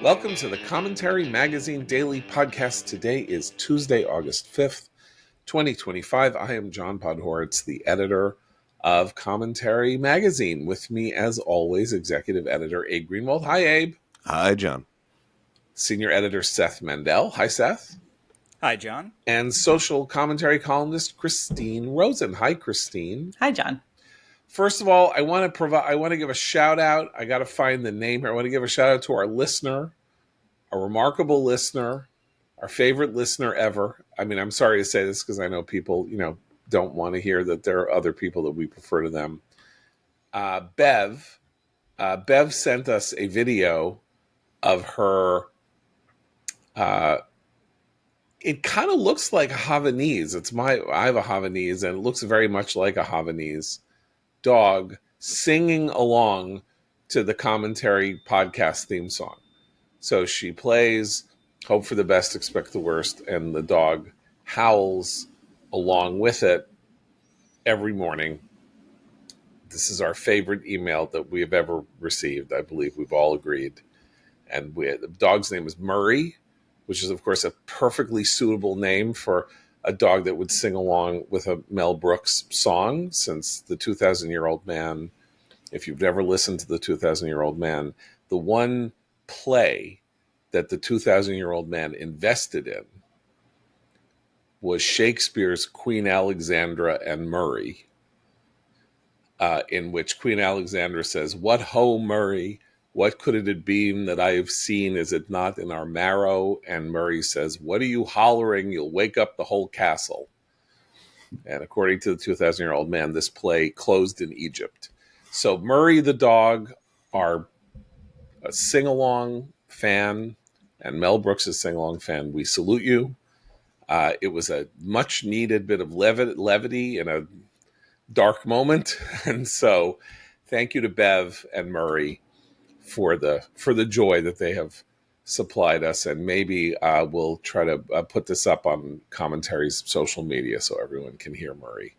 Welcome to the Commentary Magazine Daily Podcast. Today is Tuesday, August 5th, 2025. I am John Podhoretz, the editor of Commentary Magazine. With me, as always, executive editor Abe Greenwald. Hi, Abe. Hi, John. Senior editor Seth Mandel. Hi, Seth. Hi, John. And social commentary columnist Christine Rosen. Hi, Christine. Hi, John. First of all, I want to give a shout out. I got to find the name here. I want to give a shout out to our listener, a remarkable listener, our favorite listener ever. I mean, I'm sorry to say this because I know people, don't want to hear that there are other people that we prefer to them. Bev sent us a video of her. It kind of looks like a Havanese. I have a Havanese, and it looks very much like a Havanese dog singing along to the Commentary podcast theme song. So she plays Hope for the Best, Expect the Worst, and the dog howls along with it every morning. This is our favorite email that we have ever received. I believe we've all agreed. And the dog's name is Murray, which is, of course, a perfectly suitable name for a dog that would sing along with a Mel Brooks song, since the 2,000-Year-Old Man, if you've never listened to the 2,000-Year-Old Man, the one play that the 2,000-Year-Old Man invested in was Shakespeare's Queen Alexandra and Murray, in which Queen Alexandra says, "What ho, Murray, what could it have been that I have seen? Is it not in our marrow?" And Murray says, "What are you hollering? You'll wake up the whole castle." And according to the 2,000-Year-Old Man, this play closed in Egypt. So Murray the dog, our sing-along fan, and Mel Brooks' sing-along fan, we salute you. It was a much-needed bit of levity in a dark moment. And so thank you to Bev and Murray for the joy that they have supplied us, and maybe we'll try to put this up on Commentary's social media so everyone can hear Murray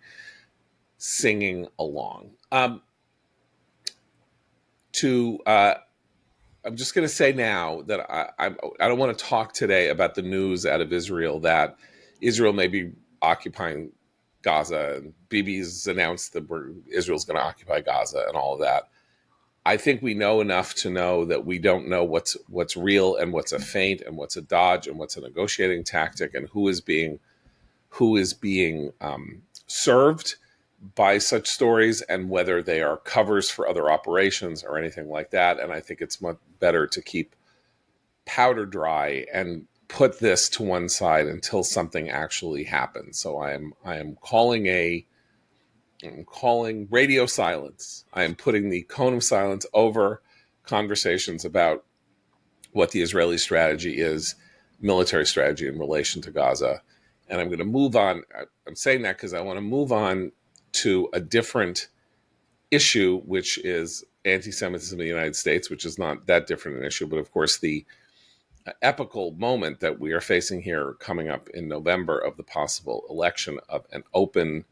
singing along. I'm just going to say now that I don't want to talk today about the news out of Israel that Israel may be occupying Gaza, and Bibi's announced that Israel's going to occupy Gaza and all of that. I think we know enough to know that we don't know what's real and what's a feint and what's a dodge and what's a negotiating tactic, and who is being served by such stories, and whether they are covers for other operations or anything like that. And I think it's much better to keep powder dry and put this to one side until something actually happens. So I am calling radio silence. I am putting the cone of silence over conversations about what the Israeli strategy is, military strategy in relation to Gaza. And I'm going to move on. I'm saying that because I want to move on to a different issue, which is anti-Semitism in the United States, which is not that different an issue. But of course, the epical moment that we are facing here coming up in November of the possible election of an open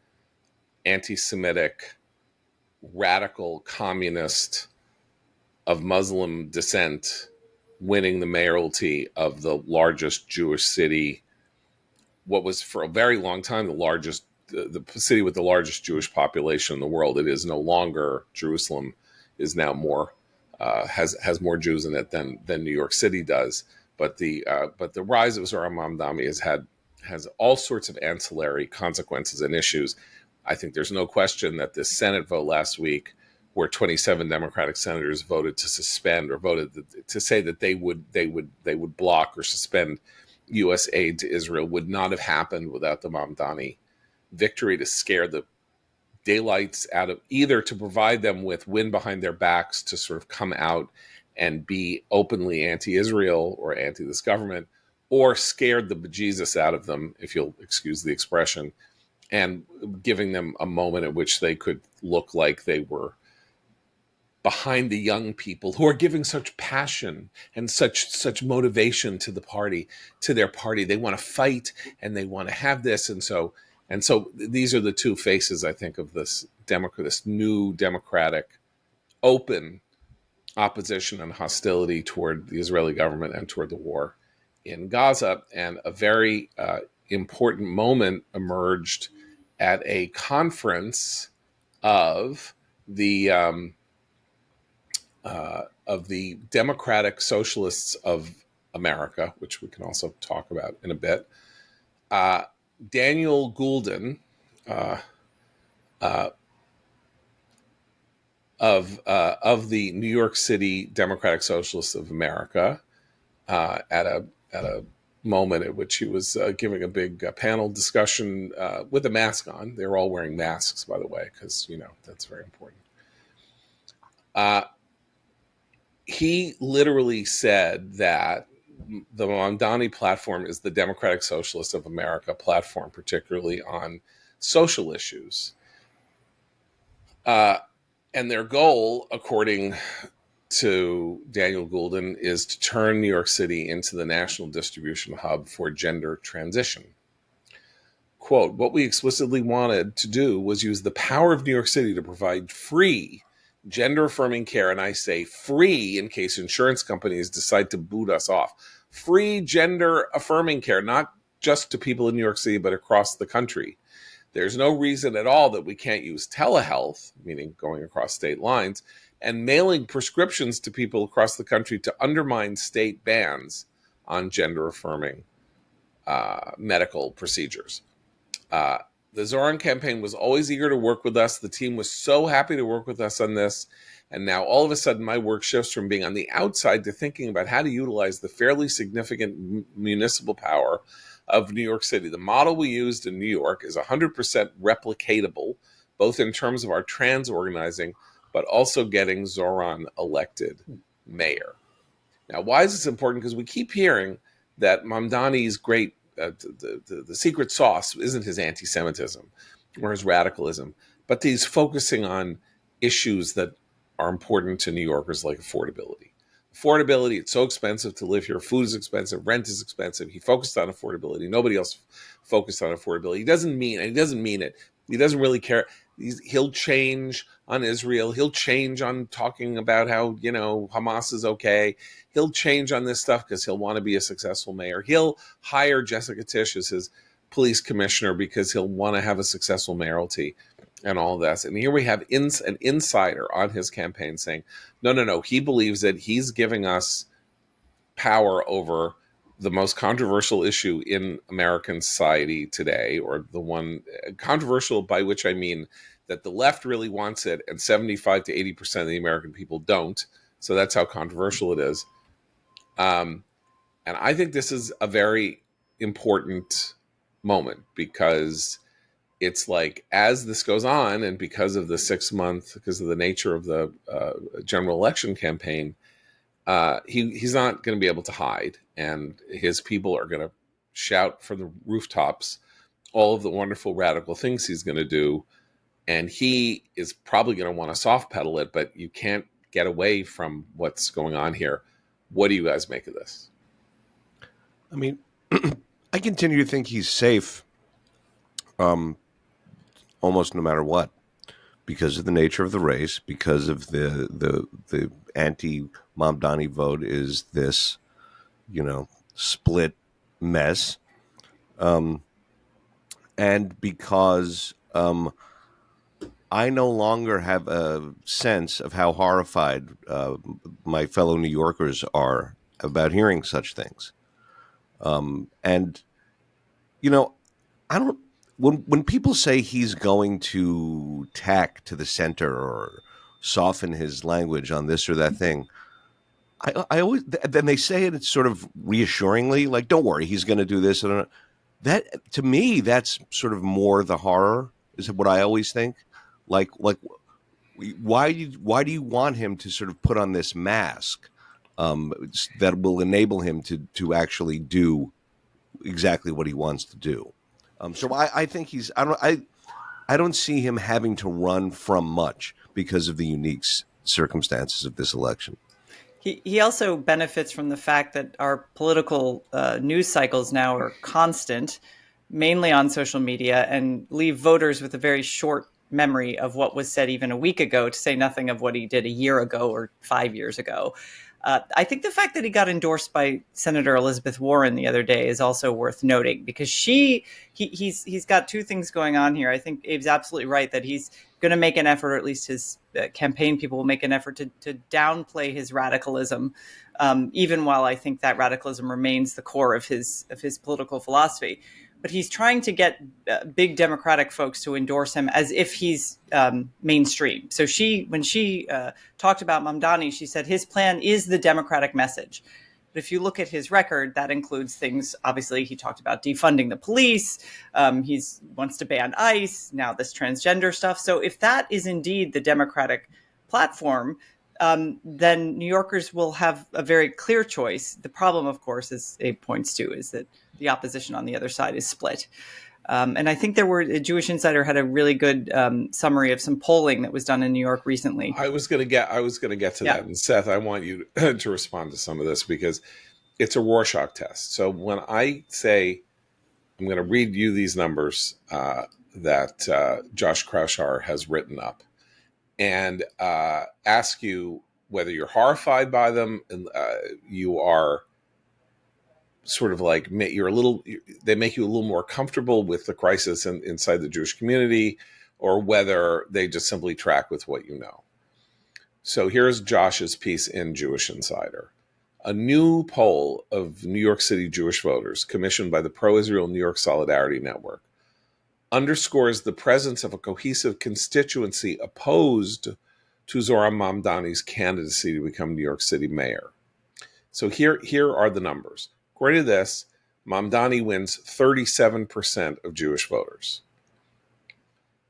anti-Semitic, radical communist of Muslim descent winning the mayoralty of the largest Jewish city, what was for a very long time the city with the largest Jewish population in the world. It is no longer. Jerusalem is now more has more Jews in it than New York City does. But the rise of Zohran Mamdani has all sorts of ancillary consequences and issues. I think there's no question that this Senate vote last week, where 27 Democratic senators voted to suspend, or voted to say that they would block or suspend U.S. aid to Israel, would not have happened without the Mamdani victory, to scare the daylights out of, either to provide them with wind behind their backs to sort of come out and be openly anti-Israel or anti this government, or scared the bejesus out of them, if you'll excuse the expression, and giving them a moment at which they could look like they were behind the young people who are giving such passion and such motivation to the party, to their party. They want to fight and they want to have this. And so these are the two faces, I think, of this new democratic, open opposition and hostility toward the Israeli government and toward the war in Gaza. And a very important moment emerged at a conference of the Democratic Socialists of America, which we can also talk about in a bit. Daniel Goulden of the New York City Democratic Socialists of America at a moment at which he was giving a big panel discussion with a mask on. They were all wearing masks, by the way, because that's very important. He literally said that the Mamdani platform is the Democratic Socialists of America platform, particularly on social issues. And their goal, according to Daniel Goulden, is to turn New York City into the national distribution hub for gender transition. Quote, what we explicitly wanted to do was use the power of New York City to provide free gender-affirming care, and I say free in case insurance companies decide to boot us off. Free gender-affirming care, not just to people in New York City, but across the country. There's no reason at all that we can't use telehealth, meaning going across state lines, and mailing prescriptions to people across the country to undermine state bans on gender-affirming medical procedures. The Zohran campaign was always eager to work with us. The team was so happy to work with us on this. And now all of a sudden my work shifts from being on the outside to thinking about how to utilize the fairly significant municipal power of New York City. The model we used in New York is 100% replicatable, both in terms of our trans organizing, but also getting Zohran elected mayor. Now, why is this important? Because we keep hearing that Mamdani's great the secret sauce isn't his anti-Semitism or his radicalism, but he's focusing on issues that are important to New Yorkers, like affordability. Affordability, it's so expensive to live here. Food is expensive. Rent is expensive. He focused on affordability. Nobody else focused on affordability. He doesn't mean it. He doesn't really care. He'll change on Israel. He'll change on talking about how, Hamas is okay. He'll change on this stuff because he'll want to be a successful mayor. He'll hire Jessica Tisch as his police commissioner because he'll want to have a successful mayoralty and all this. And here we have an insider on his campaign saying, no, he believes that he's giving us power over the most controversial issue in American society today, or the one controversial by which I mean that the left really wants it and 75 to 80% of the American people don't. So that's how controversial it is. And I think this is a very important moment because it's like, as this goes on, and because of the 6 month, because of the nature of the general election campaign, he's not going to be able to hide, and his people are going to shout from the rooftops all of the wonderful radical things he's going to do, and he is probably going to want to soft pedal it, but you can't get away from what's going on here. What do you guys make of this? I mean, I continue to think he's safe, almost no matter what, because of the nature of the race, because of the anti-Mamdani vote is this, split mess, and because I no longer have a sense of how horrified my fellow New Yorkers are about hearing such things. And, I don't, when people say he's going to tack to the center or soften his language on this or that thing, I always, then they say it, it's sort of reassuringly, like, don't worry, he's going to do this. That, to me, that's sort of more the horror, is what I always think. Like, why do you want him to sort of put on this mask that will enable him to actually do exactly what he wants to do? So I think I don't see him having to run from much because of the unique circumstances of this election. He also benefits from the fact that our political news cycles now are constant, mainly on social media, and leave voters with a very short memory of what was said even a week ago, to say nothing of what he did a year ago or 5 years ago. I think the fact that he got endorsed by Senator Elizabeth Warren the other day is also worth noting, because he's got two things going on here. I think Abe's absolutely right that he's going to make an effort, or at least his campaign people will make an effort to downplay his radicalism, even while I think that radicalism remains the core of his political philosophy. But he's trying to get big Democratic folks to endorse him as if he's mainstream. So when she talked about Mamdani, she said his plan is the Democratic message. But if you look at his record, that includes things, obviously, he talked about defunding the police. He wants to ban ICE, now this transgender stuff. So if that is indeed the Democratic platform, then New Yorkers will have a very clear choice. The problem, of course, as Abe points to, is that the opposition on the other side is split. And I think a Jewish Insider had a really good summary of some polling that was done in New York recently. I was going to get to that. And Seth, I want you to respond to some of this, because it's a Rorschach test. So when I say, I'm going to read you these numbers that Josh Kraushar has written up, and ask you whether you're horrified by them, and you are sort of like, they make you a little more comfortable with the crisis inside the Jewish community, or whether they just simply track with what you know. So here's Josh's piece in Jewish Insider. A new poll of New York City Jewish voters, commissioned by the Pro-Israel New York Solidarity Network, underscores the presence of a cohesive constituency opposed to Zohran Mamdani's candidacy to become New York City mayor. So here are the numbers. According to this, Mamdani wins 37% of Jewish voters,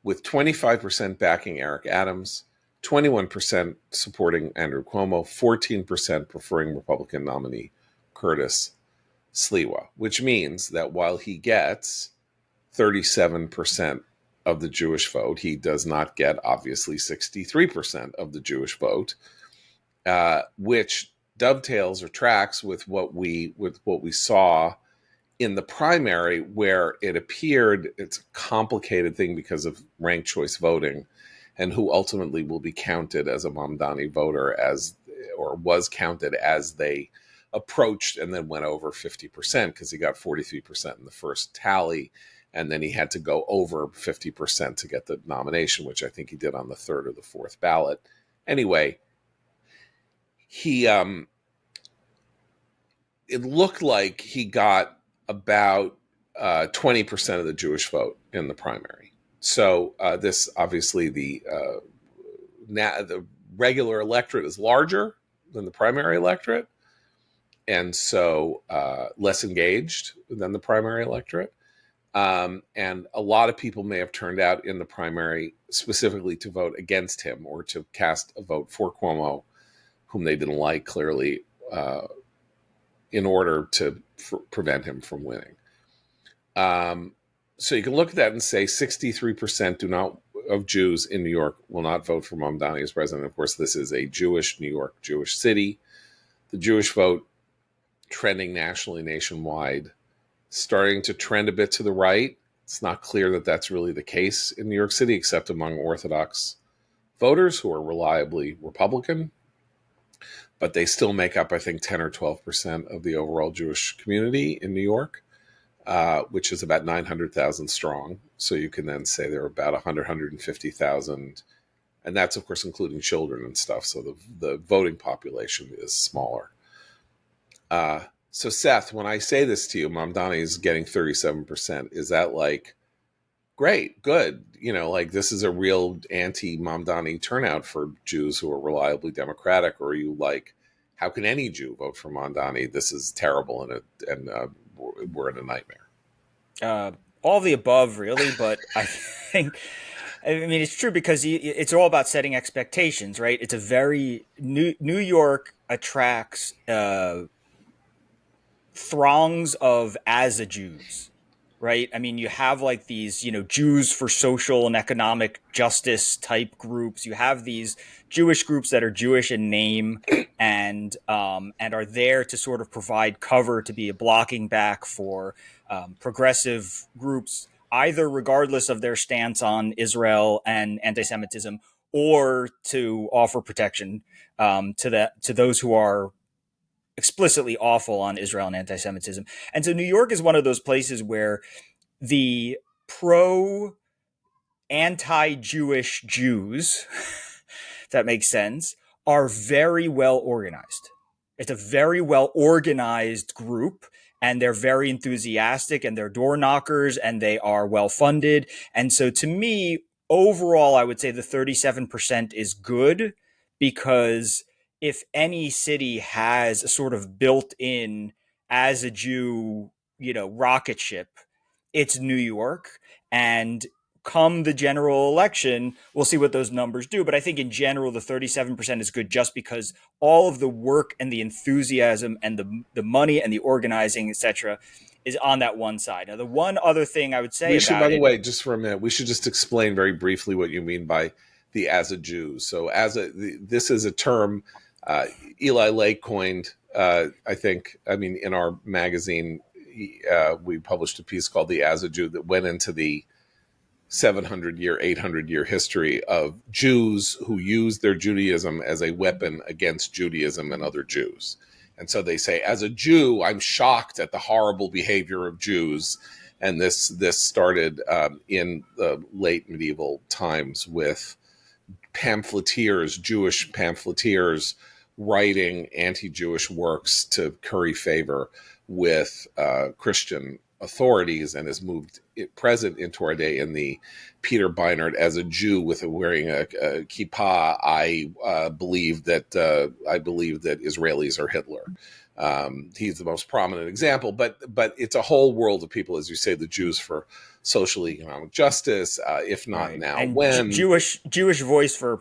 with 25% backing Eric Adams, 21% supporting Andrew Cuomo, 14% preferring Republican nominee Curtis Sliwa, which means that while he gets 37% of the Jewish vote, he does not get, obviously, 63% of the Jewish vote, which dovetails or tracks with what we saw in the primary, where it appeared it's a complicated thing because of ranked choice voting, and who ultimately will be counted as a Mamdani voter or was counted as they approached and then went over 50%, because he got 43% in the first tally, and then he had to go over 50% to get the nomination, which I think he did on the third or the fourth ballot. Anyway, it looked like he got about 20% of the Jewish vote in the primary. So this, obviously, the regular electorate is larger than the primary electorate, and so less engaged than the primary electorate. And a lot of people may have turned out in the primary specifically to vote against him, or to cast a vote for Cuomo, whom they didn't like, clearly, in order to prevent him from winning. So you can look at that and say 63% of Jews in New York will not vote for Mamdani as president. Of course, this is a Jewish New York, Jewish city. The Jewish vote trending nationally, nationwide, starting to trend a bit to the right. It's not clear that that's really the case in New York City, except among Orthodox voters who are reliably Republican. But they still make up, I think, 10 or 12% of the overall Jewish community in New York, which is about 900,000 strong. So you can then say there are about 150,000. And that's, of course, including children and stuff. So the voting population is smaller. So, Seth, when I say this to you, Mamdani is getting 37%, is that like, great, good, like this is a real anti-Mamdani turnout for Jews who are reliably Democratic? Or are you like, how can any Jew vote for Mamdani? This is terrible, and we're in a nightmare. All the above, really, but I think, it's true, because it's all about setting expectations, right? It's a very New York attracts throngs of as a Jews, right? You have like these, Jews for social and economic justice type groups. You have these Jewish groups that are Jewish in name and are there to sort of provide cover, to be a blocking back for progressive groups either regardless of their stance on Israel and anti-Semitism, or to offer protection to those who are explicitly awful on Israel and anti-Semitism. And so New York is one of those places where the pro anti-Jewish Jews, if that makes sense, are very well organized. It's a very well organized group, and they're very enthusiastic, and they're door knockers, and they are well funded. And so to me, overall, I would say the 37% is good, because if any city has a sort of built in as a Jew, rocket ship, it's New York. And come the general election, we'll see what those numbers do. But I think in general, the 37% is good, just because all of the work and the enthusiasm and the money and the organizing, etc., is on that one side. Now, the one other thing I would say We should, about by the it, way, just for a minute, we should just explain very briefly what you mean by the as a Jew. So this is a term Eli Lake coined, I think. I mean, in our magazine, we published a piece called The As a Jew that went into the 700-year, 800-year history of Jews who used their Judaism as a weapon against Judaism and other Jews. And so they say, as a Jew, I'm shocked at the horrible behavior of Jews. And this started in the late medieval times with pamphleteers, Jewish pamphleteers, writing anti-Jewish works to curry favor with Christian authorities, and has moved present into our day in the Peter Beinart as a Jew with wearing a kippah. I believe that Israelis are Hitler. He's the most prominent example, but it's a whole world of people, as you say, the Jews for social economic justice, if not right, now, and when Jewish voice for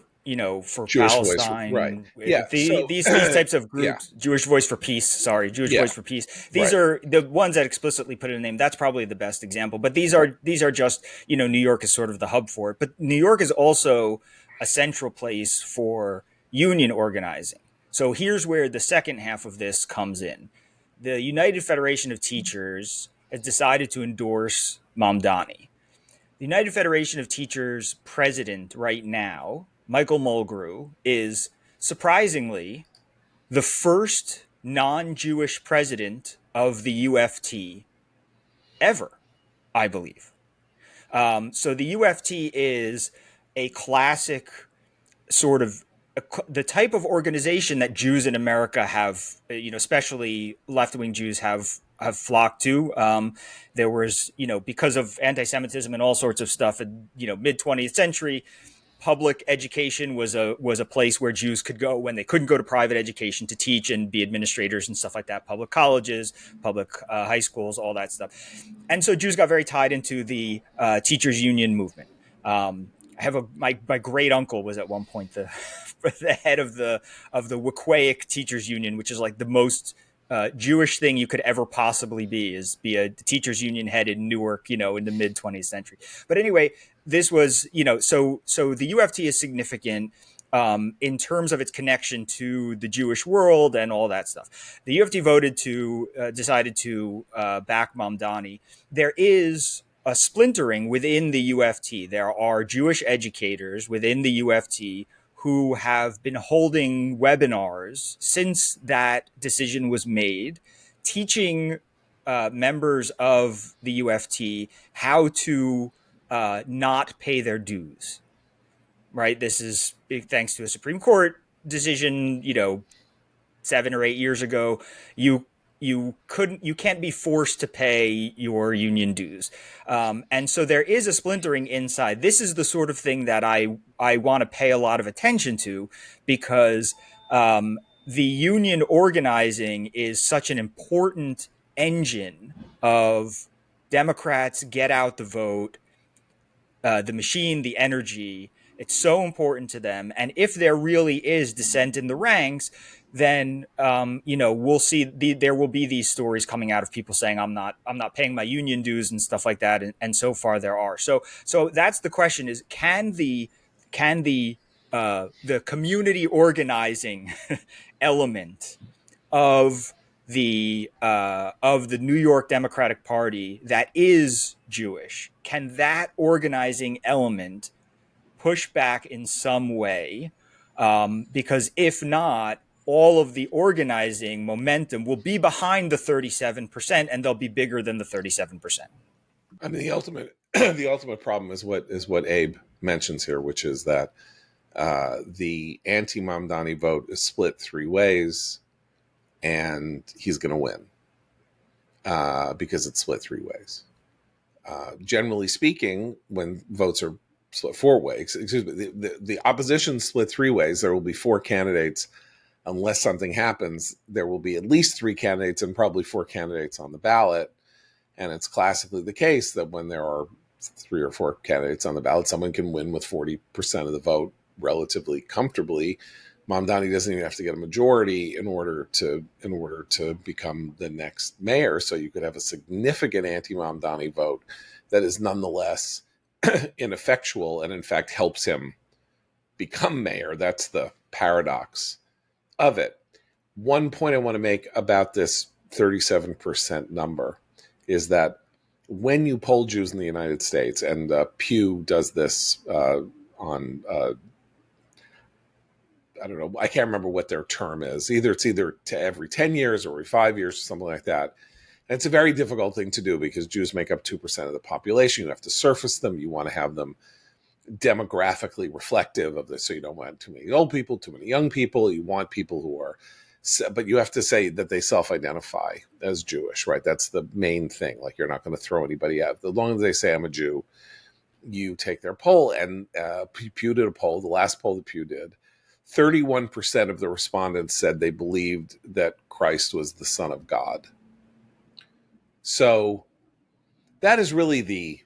for Jewish voice, right? Palestine. Yeah. So These types of yeah, groups, Jewish Voice for Peace. Sorry, Jewish yeah, Voice for Peace. These right. are the ones that explicitly put in a name. That's probably the best example. But these are just New York is sort of the hub for it. But New York is also a central place for union organizing. So here's where the second half of this comes in. The United Federation of Teachers has decided to endorse Mamdani. The United Federation of Teachers president right now, Michael Mulgrew, is surprisingly the first non-Jewish president of the UFT ever, I believe. So the UFT is a classic sort of the type of organization that Jews in America have, especially left-wing Jews have flocked to. There was, because of anti-Semitism and all sorts of stuff in, mid 20th century, public education was a place where Jews could go when they couldn't go to private education to teach and be administrators and stuff like that. Public colleges, public high schools, all that stuff. And so Jews got very tied into the teachers union movement. I have my great uncle was at one point the head of the Waquaic Teachers Union, which is like the most Jewish thing you could ever possibly be a teachers union head in Newark, in the mid 20th century. But anyway, this was, so the UFT is significant in terms of its connection to the Jewish world and all that stuff. The UFT decided to back Mamdani. There is a splintering within the UFT. There are Jewish educators within the UFT who have been holding webinars since that decision was made, teaching members of the UFT how to not pay their dues. Right? This is thanks to a Supreme Court decision, 7 or 8 years ago. You can't be forced to pay your union dues. And so there is a splintering inside. This is the sort of thing that I want to pay a lot of attention to, because the union organizing is such an important engine of Democrats get out the vote, the machine, the energy. It's so important to them. And if there really is dissent in the ranks, then we'll see there will be these stories coming out of people saying I'm not paying my union dues and stuff like that. And so far there are. So that's the question: is can the community organizing element of the New York Democratic Party that is Jewish? Can that organizing element push back in some way? Because if not, all of the organizing momentum will be behind the 37%, and they'll be bigger than the 37%. I mean, the ultimate the ultimate problem is what Abe mentions here, which is that the anti-Mamdani vote is split three ways, and he's going to win because it's split three ways. Generally speaking, when votes are split four ways, excuse me, the opposition split three ways, there will be four candidates. Unless something happens, there will be at least three candidates and probably four candidates on the ballot. And it's classically the case that when there are three or four candidates on the ballot, someone can win with 40% of the vote relatively comfortably. Mamdani doesn't even have to get a majority in order to become the next mayor. So you could have a significant anti-Mamdani vote that is nonetheless ineffectual and in fact helps him become mayor. That's the paradox of it. One point I want to make about this 37% number is that when you poll Jews in the United States, and Pew does this on I don't know, I can't remember what their term is. It's either to every 10 years or every 5 years or something like that. And it's a very difficult thing to do because Jews make up 2% of the population. You have to surface them. You want to have them demographically reflective of this. So you don't want too many old people, too many young people. You want people who are, but you have to say that they self-identify as Jewish, right? That's the main thing. Like, you're not going to throw anybody out. As long as they say I'm a Jew, you take their poll. And Pew did a poll, the last poll that Pew did, 31% of the respondents said they believed that Christ was the Son of God. So that is really the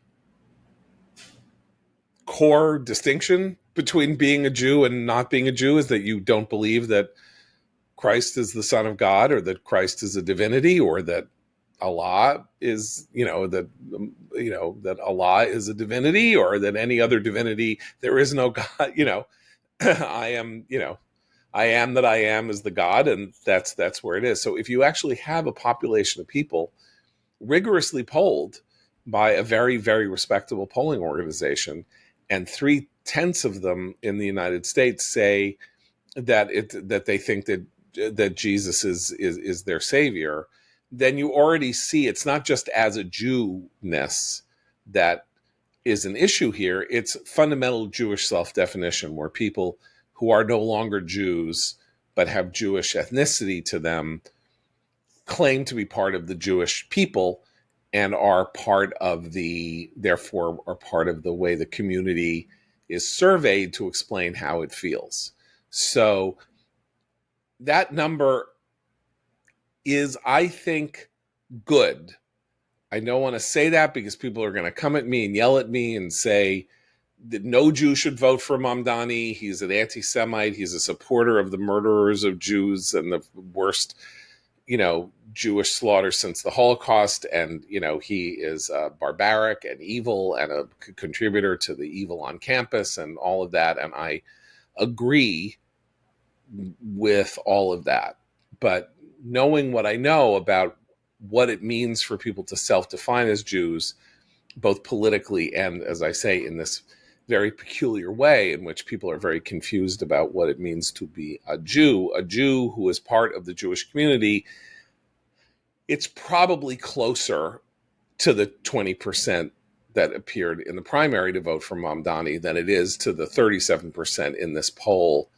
core distinction between being a Jew and not being a Jew, is that you don't believe that Christ is the Son of God, or that Christ is a divinity, or that Allah is, that Allah is a divinity, or that any other divinity, there is no God, I am that I am is the God, and that's where it is. So if you actually have a population of people rigorously polled by a very, very respectable polling organization, and 3/10 of them in the United States say that they think that Jesus is their savior, then you already see it's not just as a Jewness that is an issue here. It's fundamental Jewish self-definition, where people who are no longer Jews but have Jewish ethnicity to them claim to be part of the Jewish people and are part of therefore are part of the way the community is surveyed to explain how it feels. So that number is, I think, good. I don't want to say that because people are going to come at me and yell at me and say that no Jew should vote for Mamdani. He's an anti-Semite. He's a supporter of the murderers of Jews and the worst, Jewish slaughter since the Holocaust. And, he is barbaric and evil and a contributor to the evil on campus and all of that. And I agree with all of that. But knowing what I know about what it means for people to self-define as Jews, both politically and, as I say, in this very peculiar way in which people are very confused about what it means to be a Jew who is part of the Jewish community, it's probably closer to the 20% that appeared in the primary to vote for Mamdani than it is to the 37% in this poll.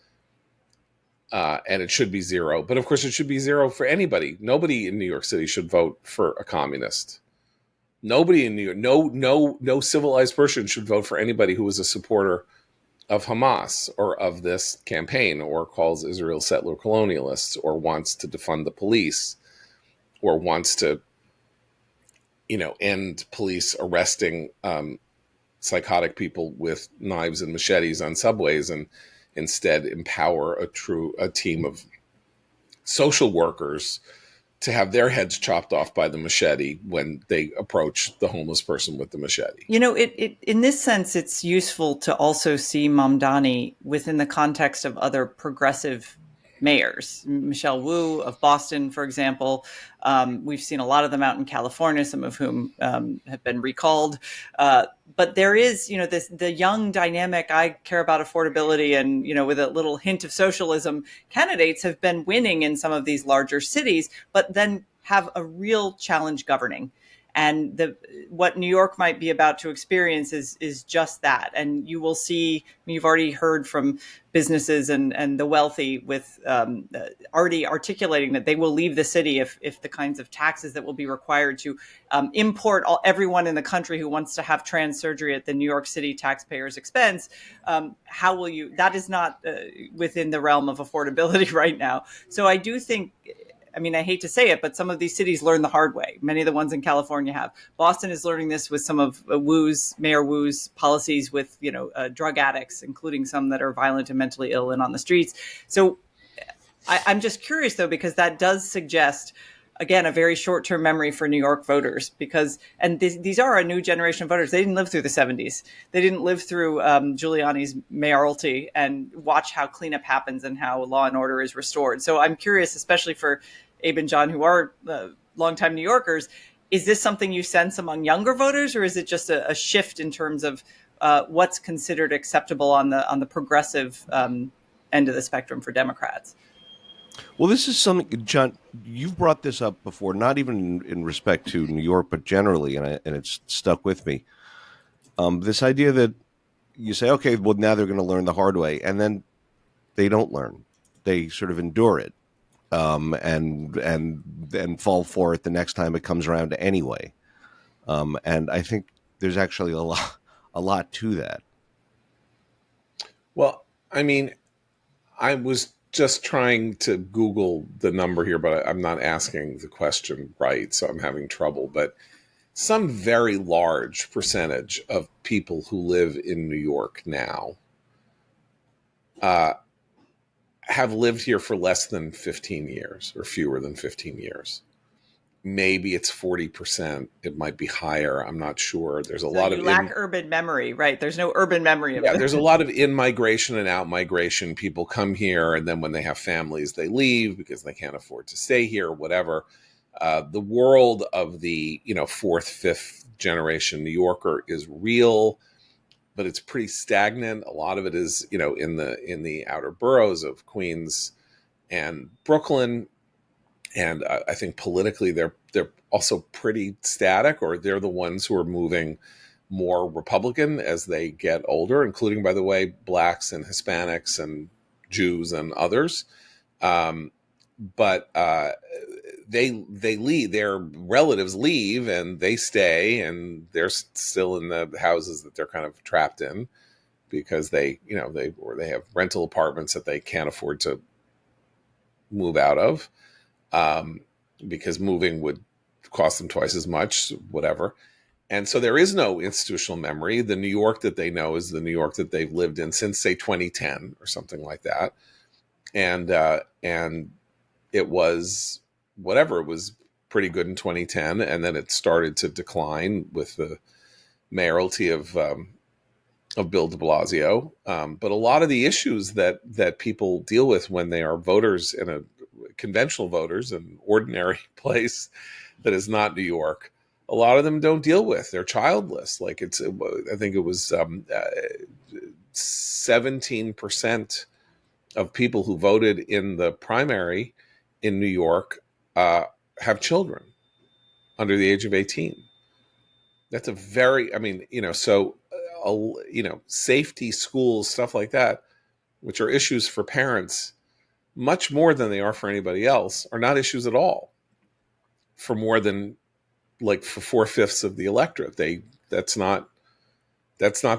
And it should be zero. But of course, it should be zero for anybody. Nobody in New York City should vote for a communist. Nobody in New York, no civilized person should vote for anybody who is a supporter of Hamas or of this campaign, or calls Israel settler colonialists, or wants to defund the police, or wants to, end police arresting psychotic people with knives and machetes on subways, and instead empower a team of social workers to have their heads chopped off by the machete when they approach the homeless person with the machete. In this sense, it's useful to also see Mamdani within the context of other progressive mayors. Michelle Wu of Boston, for example. We've seen a lot of them out in California, some of whom have been recalled. But there is, the young, dynamic, I care about affordability and, with a little hint of socialism, candidates have been winning in some of these larger cities, but then have a real challenge governing. And what New York might be about to experience is just that. And you will see, you've already heard from businesses and the wealthy with already articulating that they will leave the city if the kinds of taxes that will be required to import everyone in the country who wants to have trans surgery at the New York City taxpayers' expense. How will you? That is not within the realm of affordability right now. So I do think, I hate to say it, but some of these cities learn the hard way. Many of the ones in California have. Boston is learning this with some of Mayor Wu's policies with, drug addicts, including some that are violent and mentally ill and on the streets. So I'm just curious, though, because that does suggest, again, a very short-term memory for New York voters, and these are a new generation of voters. They didn't live through the 70s. They didn't live through Giuliani's mayoralty and watch how cleanup happens and how law and order is restored. So I'm curious, especially for Abe and John, who are longtime New Yorkers, is this something you sense among younger voters, or is it just a shift in terms of what's considered acceptable on the progressive end of the spectrum for Democrats? Well, this is something, John, you've brought this up before, not even in respect to New York, but generally, and it's stuck with me. This idea that you say, okay, well, now they're going to learn the hard way, and then they don't learn. They sort of endure it, and fall for it the next time it comes around anyway. And I think there's actually a lot to that. Well, I was just trying to Google the number here, but I'm not asking the question right, so I'm having trouble. But some very large percentage of people who live in New York now have lived here for less than 15 years or fewer than 15 years. Maybe it's 40%. It might be higher. I'm not sure. There's a lot of lack urban memory, right? There's no urban memory of there's a lot of in-migration and out-migration. People come here, and then when they have families, they leave because they can't afford to stay here, whatever. The world of the fourth, fifth generation New Yorker is real, but it's pretty stagnant. A lot of it is in the outer boroughs of Queens and Brooklyn. And I think politically they're also pretty static, or they're the ones who are moving more Republican as they get older, including, by the way, blacks and Hispanics and Jews and others. But they leave. Their relatives leave, and they stay, and they're still in the houses that they're kind of trapped in because they have rental apartments that they can't afford to move out of. Because moving would cost them twice as much, whatever. And so there is no institutional memory. The New York that they know is the New York that they've lived in since, say, 2010 or something like that. And it was whatever. It was pretty good in 2010, and then it started to decline with the mayoralty of Bill de Blasio. But a lot of the issues that people deal with when they are voters in a conventional voters, an ordinary place that is not New York, a lot of them don't deal with. They're childless. I think it was 17% of people who voted in the primary in New York have children under the age of 18. That's a very, safety, schools, stuff like that, which are issues for parents much more than they are for anybody else, are not issues at all for more than for 4/5 of the electorate. That's not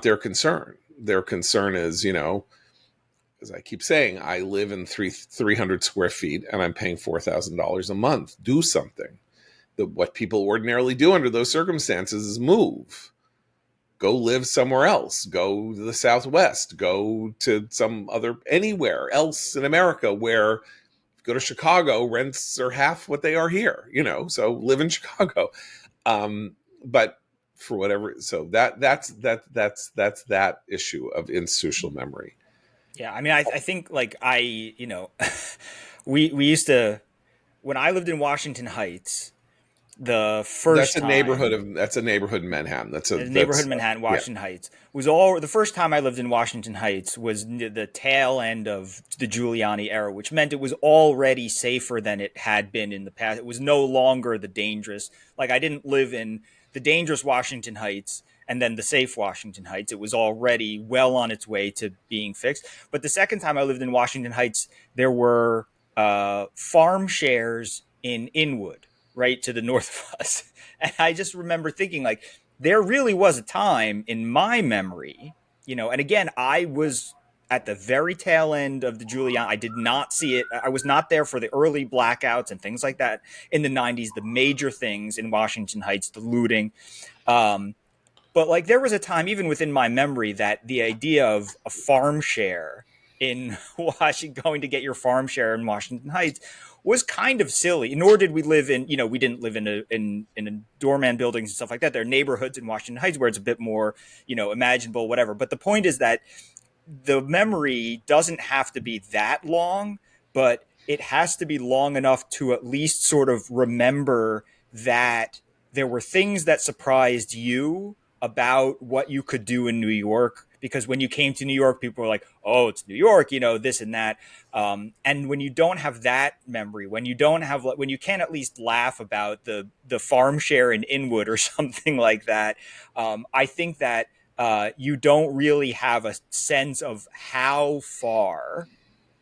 their concern. Their concern is, as I keep saying, I live in 300 square feet and I'm paying $4,000 a month. Do something. What people ordinarily do under those circumstances is move. Go live somewhere else. Go to the Southwest. Go to anywhere else in America where, go to Chicago, rents are half what they are here, so live in Chicago. But for whatever, so that's that issue of institutional memory. Yeah, I mean, I think like we used to, when I lived in Washington Heights, the first time That's a neighborhood in Manhattan. the neighborhood in Manhattan, Yeah. Washington Heights, was all the first time I lived in Washington Heights was the tail end of the Giuliani era, which meant it was already safer than it had been in the past. It was no longer the dangerous. Like I didn't live in the dangerous Washington Heights and then the safe Washington Heights. It was already well on its way to being fixed. But the second time I lived in Washington Heights, there were farm shares in Inwood, right to the north of us. And I just remember thinking, like, there really was a time in my memory, and again, I was at the very tail end of the Giuliani. I did not see it. I was not there for the early blackouts and things like that in the 90s, the major things in Washington Heights, the looting. Um, but like there was a time, even within my memory, that the idea of a farm share in Washington, going to get your farm share in Washington Heights, was kind of silly. Nor did we live in, we didn't live in a doorman buildings and stuff like that. There are neighborhoods in Washington Heights where it's a bit more, imaginable, whatever. But the point is that the memory doesn't have to be that long, but it has to be long enough to at least sort of remember that there were things that surprised you about what you could do in New York. Because when you came to New York, people were like, "Oh, it's New York," this and that. And when you don't have that memory, when you can't at least laugh about the farm share in Inwood or something like that, I think that you don't really have a sense of how far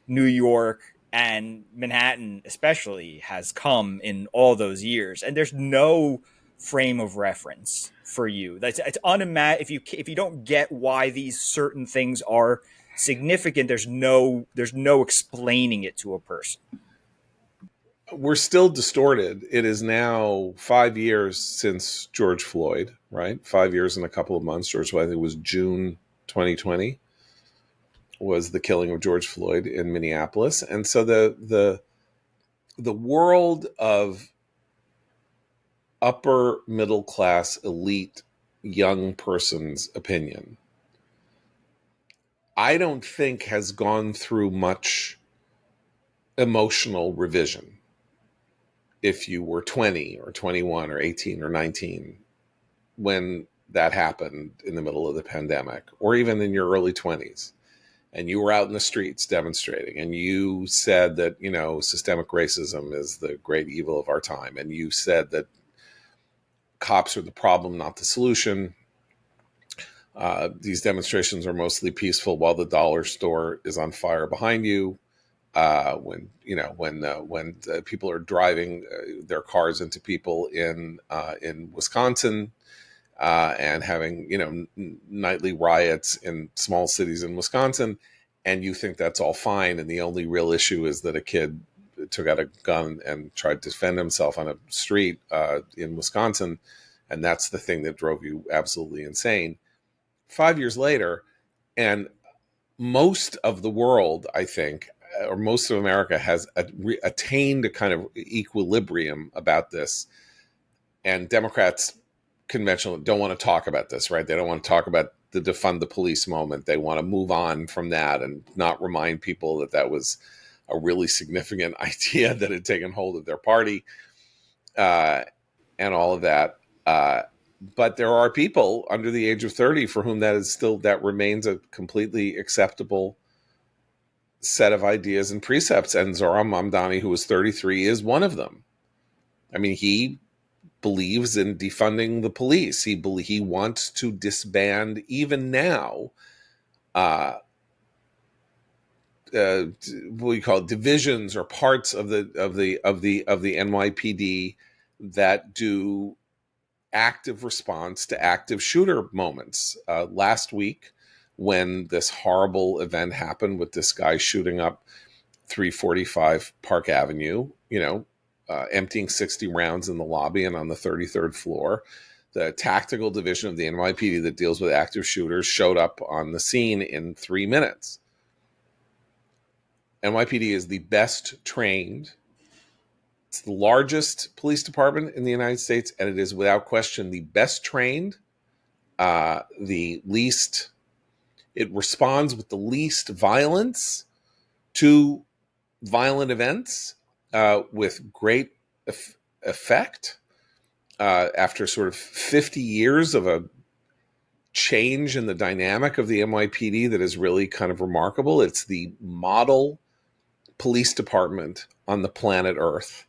New York and Manhattan especially has come in all those years, and there's no frame of reference for you. It's if you don't get why these certain things are significant, there's no explaining it to a person. We're still distorted. It is now 5 years since George Floyd, right? 5 years and a couple of months. George Floyd, I think it was June 2020, was the killing of George Floyd in Minneapolis. And so the world of upper middle class elite young person's opinion, I don't think has gone through much emotional revision. If you were 20 or 21 or 18 or 19 when that happened in the middle of the pandemic, or even in your early 20s, and you were out in the streets demonstrating, and you said that, systemic racism is the great evil of our time, and you said that cops are the problem, not the solution. These demonstrations are mostly peaceful while the dollar store is on fire behind you. When people are driving their cars into people in Wisconsin, and having nightly riots in small cities in Wisconsin, and you think that's all fine, and the only real issue is that a kid took out a gun and tried to defend himself on a street in Wisconsin, and that's the thing that drove you absolutely insane. 5 years later, and most of the world, I think, or most of America has attained a kind of equilibrium about this, and Democrats conventionally don't want to talk about this, right? They don't want to talk about the defund the police moment. They want to move on from that and not remind people that that was a really significant idea that had taken hold of their party, and all of that. But there are people under the age of 30 for whom that remains a completely acceptable set of ideas and precepts. And Zohran Mamdani, who was 33, is one of them. I mean, he believes in defunding the police. He wants to disband, even now, what do you call it, divisions or parts of the NYPD that do active response to active shooter moments. Last week, when this horrible event happened with this guy shooting up 345 Park Avenue, emptying 60 rounds in the lobby and on the 33rd floor, the tactical division of the NYPD that deals with active shooters showed up on the scene in 3 minutes. NYPD is the best trained. It's the largest police department in the United States, and it is without question the best trained, the least It responds with the least violence to violent events with great effect. After sort of 50 years of a change in the dynamic of the NYPD that is really kind of remarkable. It's the model police department on the planet Earth.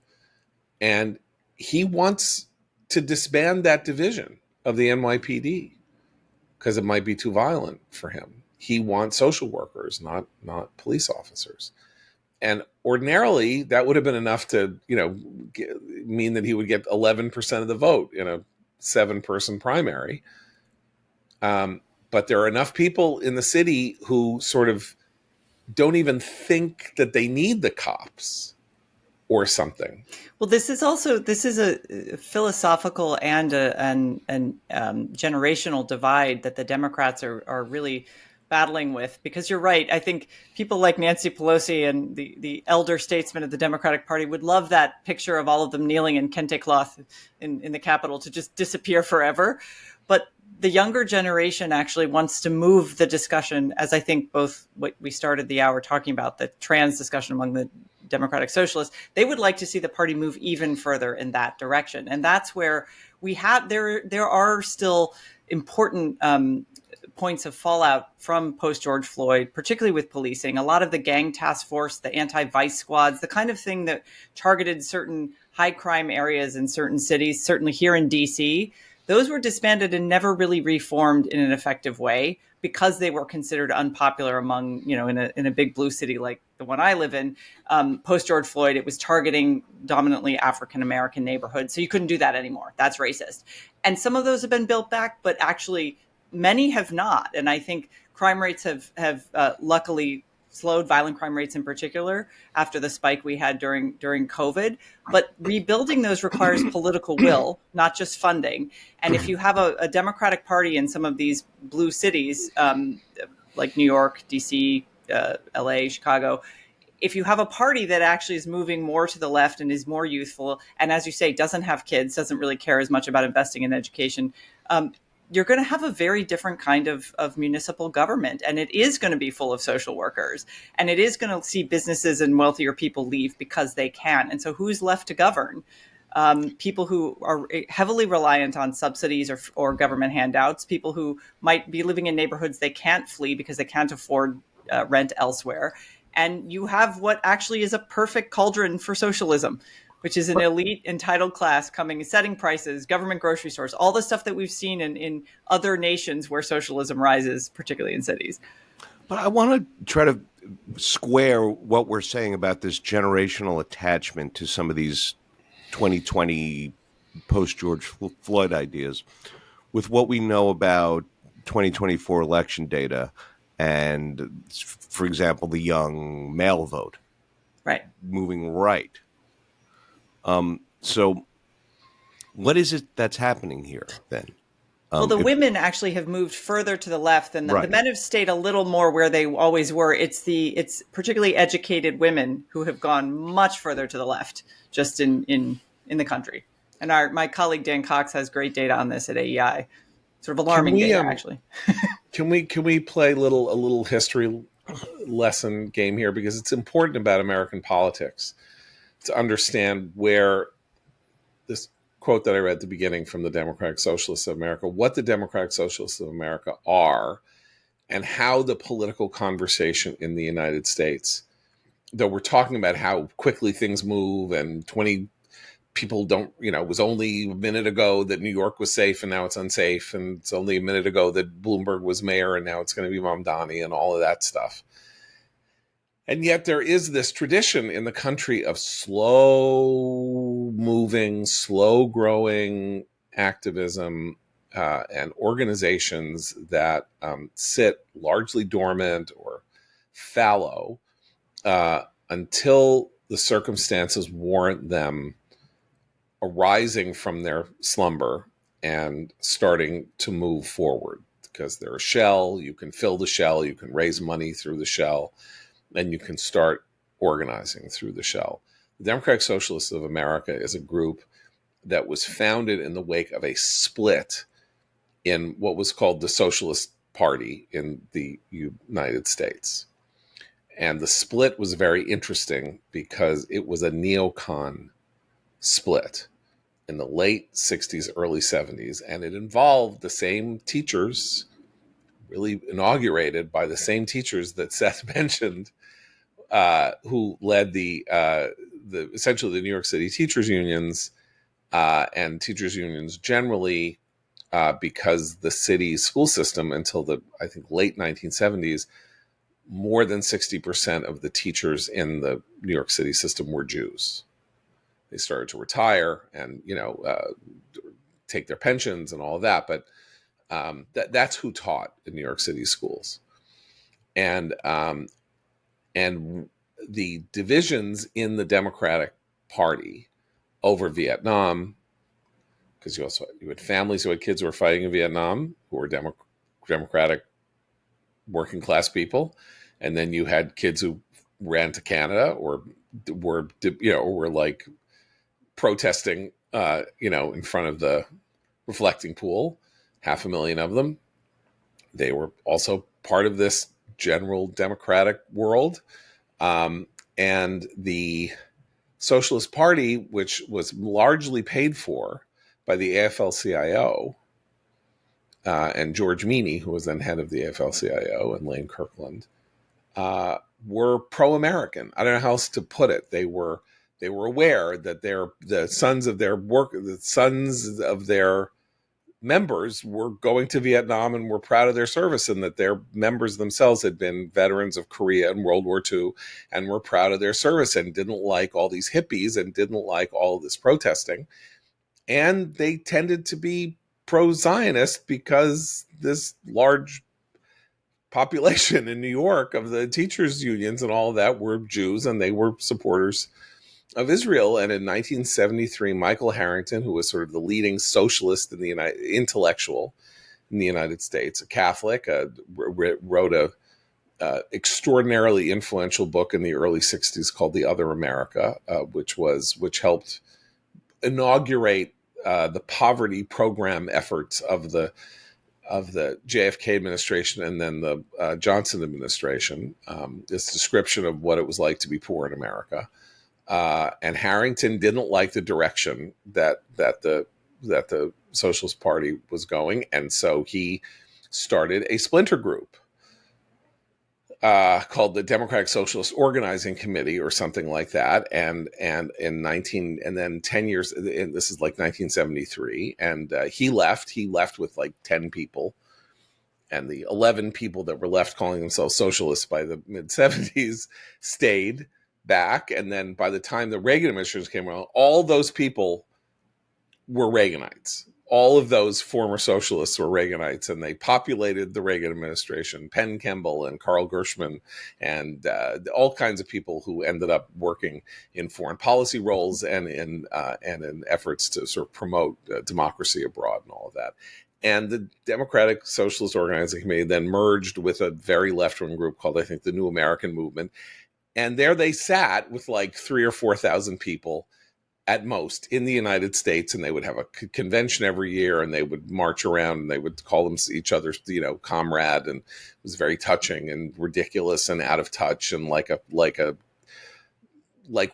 And he wants to disband that division of the NYPD because it might be too violent for him. He wants social workers, not police officers. And ordinarily, that would have been enough to, mean that he would get 11% of the vote in a 7-person primary. But there are enough people in the city who sort of don't even think that they need the cops or something. Well, this is a philosophical and generational divide that the Democrats are really battling with, because you're right. I think people like Nancy Pelosi and the elder statesmen of the Democratic Party would love that picture of all of them kneeling in kente cloth in the Capitol to just disappear forever. But the younger generation actually wants to move the discussion, as I think both what we started the hour talking about, the trans discussion among the Democratic Socialists, they would like to see the party move even further in that direction. And that's where there are still important points of fallout from post-George Floyd, particularly with policing. A lot of the gang task force, the anti-vice squads, the kind of thing that targeted certain high crime areas in certain cities, certainly here in DC, those were disbanded and never really reformed in an effective way because they were considered unpopular among, in a big blue city like the one I live in. Post George Floyd, it was targeting dominantly African-American neighborhoods. So you couldn't do that anymore. That's racist. And some of those have been built back, but actually many have not. And I think crime rates have luckily slowed, violent crime rates in particular, after the spike we had during COVID. But rebuilding those requires political will, not just funding. And if you have a Democratic Party in some of these blue cities, like New York, DC, LA, Chicago, if you have a party that actually is moving more to the left and is more youthful, and as you say, doesn't have kids, doesn't really care as much about investing in education, you're going to have a very different kind of municipal government. And it is going to be full of social workers. And it is going to see businesses and wealthier people leave because they can. And so who's left to govern? People who are heavily reliant on subsidies or government handouts, people who might be living in neighborhoods they can't flee because they can't afford rent elsewhere. And you have what actually is a perfect cauldron for socialism, which is an elite entitled class coming, setting prices, government grocery stores, all the stuff that we've seen in other nations where socialism rises, particularly in cities. But I want to try to square what we're saying about this generational attachment to some of these 2020 post-George Floyd ideas with what we know about 2024 election data and, for example, the young male vote. Right. Moving right. So what is it that's happening here then? Well, the women actually have moved further to the left, and the men have stayed a little more where they always were. It's particularly educated women who have gone much further to the left, just in the country. And my colleague Dan Cox has great data on this at AEI, sort of alarming data actually. Can we play a little history lesson game here, because it's important about American politics to understand where this quote that I read at the beginning from the Democratic Socialists of America, what the Democratic Socialists of America are, and how the political conversation in the United States, though we're talking about how quickly things move and 20 people don't, it was only a minute ago that New York was safe and now it's unsafe. And it's only a minute ago that Bloomberg was mayor and now it's going to be Mamdani and all of that stuff. And yet there is this tradition in the country of slow moving, slow growing activism and organizations that sit largely dormant or fallow until the circumstances warrant them arising from their slumber and starting to move forward. Because they're a shell, you can fill the shell, you can raise money through the shell, and you can start organizing through the shell. The Democratic Socialists of America is a group that was founded in the wake of a split in what was called the Socialist party in the United States. And the split was very interesting because it was a neocon split in the late 60s, early 70s, and it involved the same teachers, really inaugurated by the same teachers that Seth mentioned, who led the essentially the New York City teachers unions and teachers unions generally, because the city's school system until the, I think, late 1970s, more than 60% of the teachers in the New York City system were Jews. They started to retire and, take their pensions and all of that, but that's who taught in New York City schools. And the divisions in the Democratic Party over Vietnam, because you had families who had kids who were fighting in Vietnam who were Democratic working class people, and then you had kids who ran to Canada or were like protesting, in front of the reflecting pool, 500,000 of them. They were also part of this general democratic world. And the Socialist Party, which was largely paid for by the AFL-CIO and George Meany, who was then head of the AFL-CIO, and Lane Kirkland, were pro-American. I don't know how else to put it. They were aware that the sons of their members were going to Vietnam and were proud of their service, and that their members themselves had been veterans of Korea and World War II and were proud of their service and didn't like all these hippies and didn't like all of this protesting. And they tended to be pro-Zionist because this large population in New York of the teachers unions and all of that were Jews, and they were supporters of Israel. And in 1973, Michael Harrington, who was sort of the leading socialist in the intellectual in the United States, a Catholic, wrote a extraordinarily influential book in the early 60s called The Other America, which helped inaugurate the poverty program efforts of the JFK administration and then the Johnson administration. This description of what it was like to be poor in America. And Harrington didn't like the direction that the Socialist Party was going, and so he started a splinter group called the Democratic Socialist Organizing Committee or something like that. And then 10 years, and this is like 1973, and he left with like 10 people. And the 11 people that were left calling themselves socialists by the mid-70s stayed back. And then by the time the Reagan administration came around, all those people were Reaganites. All of those former socialists were Reaganites, and they populated the Reagan administration. Penn Kemble and Carl Gershman and all kinds of people who ended up working in foreign policy roles and in efforts to sort of promote democracy abroad and all of that. And the Democratic Socialist Organizing Committee then merged with a very left-wing group called, I think, the New American Movement. And there they sat with like 3,000 or 4,000 people at most in the United States, and they would have a convention every year, and they would march around, and they would call them each other's, comrade, and it was very touching and ridiculous and out of touch, and like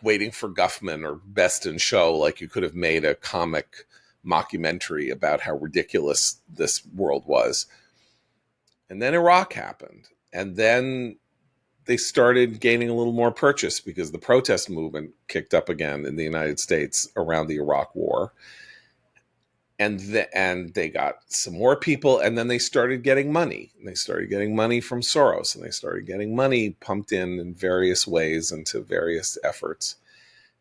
Waiting for Guffman or Best in Show, like you could have made a comic mockumentary about how ridiculous this world was. And then Iraq happened, and then they started gaining a little more purchase because the protest movement kicked up again in the United States around the Iraq War. And they got some more people, and then they started getting money. And they started getting money from Soros, and they started getting money pumped in various ways into various efforts.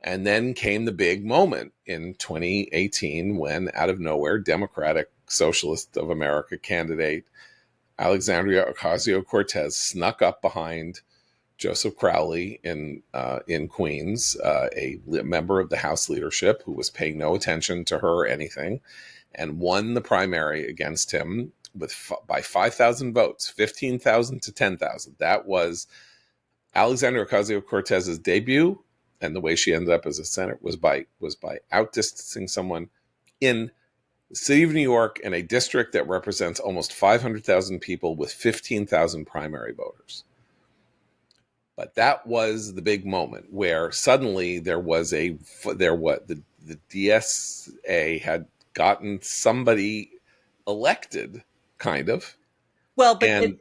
And then came the big moment in 2018 when, out of nowhere, Democratic Socialist of America candidate Alexandria Ocasio-Cortez snuck up behind Joseph Crowley in Queens, a member of the House leadership who was paying no attention to her or anything, and won the primary against him by 5,000 votes, 15,000 to 10,000. That was Alexandria Ocasio-Cortez's debut, and the way she ended up as a senator was by outdistancing someone in The city of New York in a district that represents almost 500,000 people with 15,000 primary voters. But that was the big moment where suddenly the DSA had gotten somebody elected, kind of. Well, but And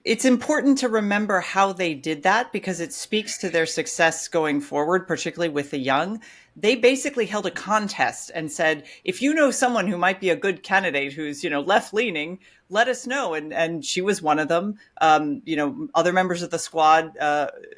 it's important to remember how they did that because it speaks to their success going forward, particularly with the young. They basically held a contest and said, if you know someone who might be a good candidate who's, left leaning, let us know. And she was one of them. Other members of the squad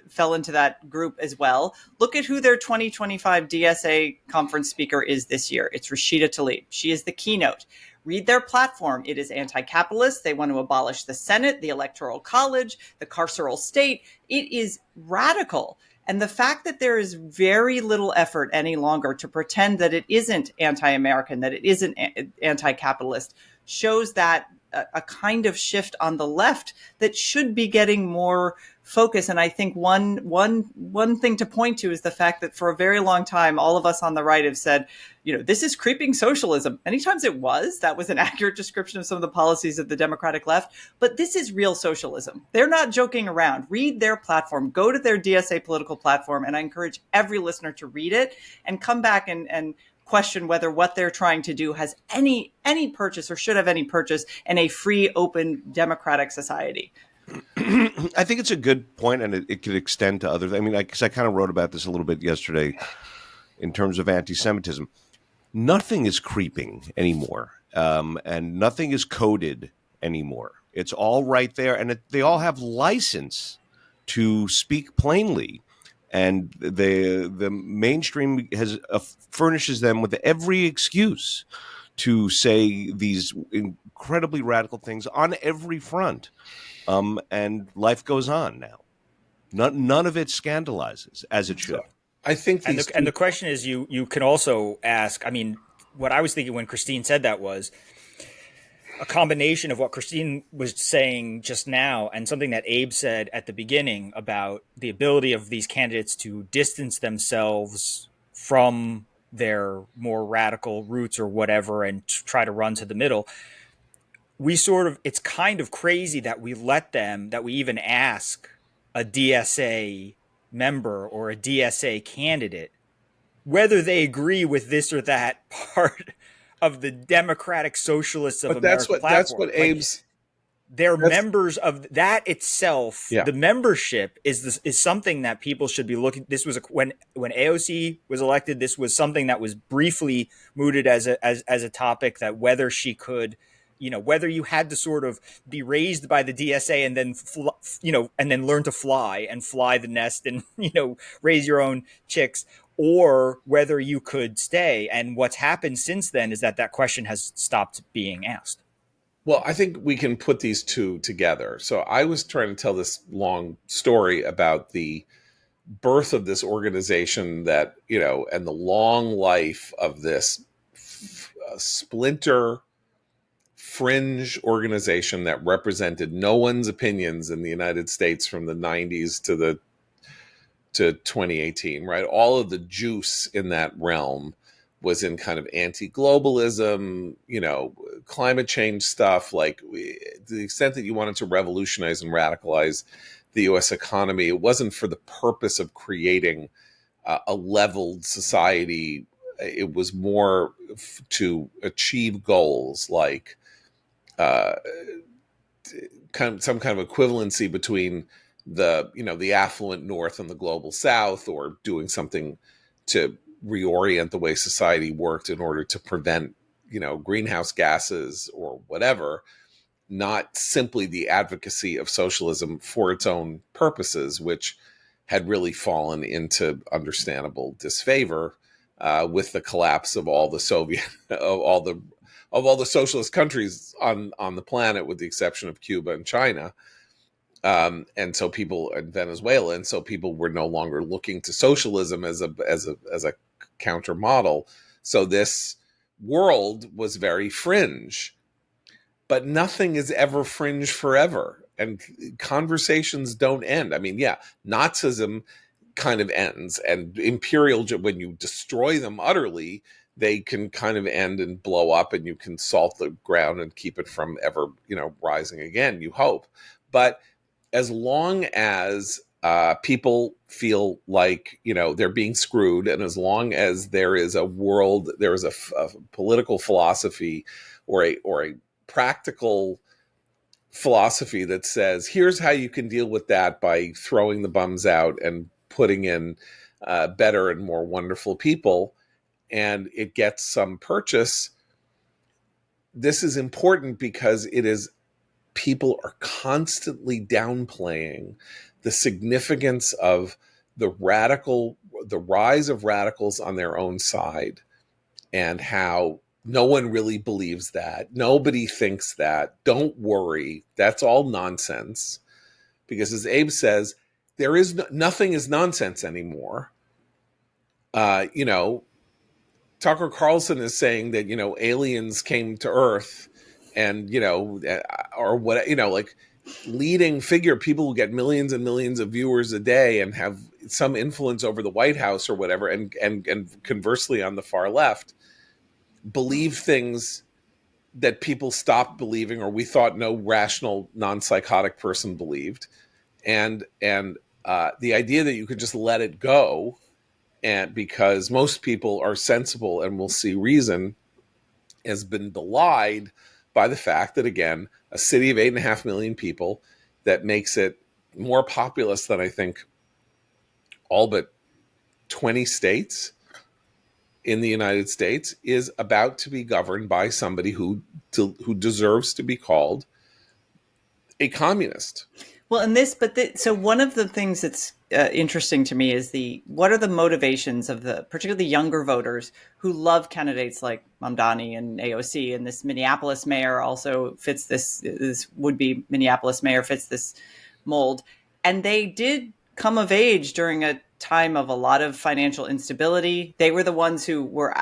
fell into that group as well. Look at who their 2025 DSA conference speaker is this year. It's Rashida Tlaib. She is the keynote. Read their platform. It is anti-capitalist. They want to abolish the Senate, the Electoral College, the carceral state. It is radical. And the fact that there is very little effort any longer to pretend that it isn't anti-American, that it isn't anti-capitalist, shows that a kind of shift on the left that should be getting more focus. And I think one thing to point to is the fact that for a very long time, all of us on the right have said, this is creeping socialism. Many times that was an accurate description of some of the policies of the Democratic left, but this is real socialism. They're not joking around. Read their platform, go to their DSA political platform. And I encourage every listener to read it and come back and question whether what they're trying to do has any purchase or should have any purchase in a free, open, democratic society. I think it's a good point, and it could extend to others. I mean, because I kind of wrote about this a little bit yesterday in terms of anti-Semitism. Nothing is creeping anymore, and nothing is coded anymore. It's all right there, and they all have license to speak plainly. And the mainstream furnishes them with every excuse to say these incredibly radical things on every front. And life goes on now. None of it scandalizes as it should. I think and the question is, you can also ask. I mean, what I was thinking when Christine said that was a combination of what Christine was saying just now and something that Abe said at the beginning about the ability of these candidates to distance themselves from their more radical roots or whatever and try to run to the middle. It's kind of crazy that we even ask a DSA member or a DSA candidate whether they agree with this or that part of the Democratic Socialists of America platform. That's what Abe's. They're members of that itself. Yeah. The membership is something that people should be looking. This was when AOC was elected. This was something that was briefly mooted as a topic that whether she could, whether you had to sort of be raised by the DSA and then and then learn to fly the nest and raise your own chicks, or whether you could stay. And what's happened since then is that question has stopped being asked. Well, I think we can put these two together. So I was trying to tell this long story about the birth of this organization that, and the long life of this splinter fringe organization that represented no one's opinions in the United States from the 90s to 2018, right? All of the juice in that realm was in kind of anti-globalism, climate change stuff, to the extent that you wanted to revolutionize and radicalize the U.S. economy. It wasn't for the purpose of creating a leveled society. It was more to achieve goals like some kind of equivalency between the affluent North and the global South, or doing something to reorient the way society worked in order to prevent, greenhouse gases or whatever, not simply the advocacy of socialism for its own purposes, which had really fallen into understandable disfavor with the collapse of all the of all the socialist countries on the planet, with the exception of Cuba and China. And Venezuela. And so people were no longer looking to socialism as a counter model. So this world was very fringe, but nothing is ever fringe forever. And conversations don't end. I mean, yeah, Nazism kind of ends, and when you destroy them utterly, they can kind of end and blow up, and you can salt the ground and keep it from ever, rising again, you hope. But as long as people feel like they're being screwed, and as long as there is a political philosophy or a practical philosophy that says, here's how you can deal with that by throwing the bums out and putting in better and more wonderful people, and it gets some purchase. This is important because people are constantly downplaying the significance of the rise of radicals on their own side, and how no one really believes that. Nobody thinks that. Don't worry. That's all nonsense. Because as Abe says, nothing is nonsense anymore. Tucker Carlson is saying that, aliens came to Earth, and, or what, like leading figure, people who get millions and millions of viewers a day and have some influence over the White House or whatever, and conversely on the far left, believe things that people stopped believing, or we thought no rational, non-psychotic person believed. And the idea that you could just let it go, and because most people are sensible and will see reason, has been belied by the fact that, again, a city of 8.5 million people that makes it more populous than I think all but 20 states in the United States is about to be governed by somebody who deserves to be called a communist. Well, so one of the things that's interesting to me is what are the motivations of particularly younger voters who love candidates like Mamdani and AOC, and this Minneapolis mayor also fits this would-be Minneapolis mayor fits this mold. And they did come of age during a time of a lot of financial instability. They were the ones who were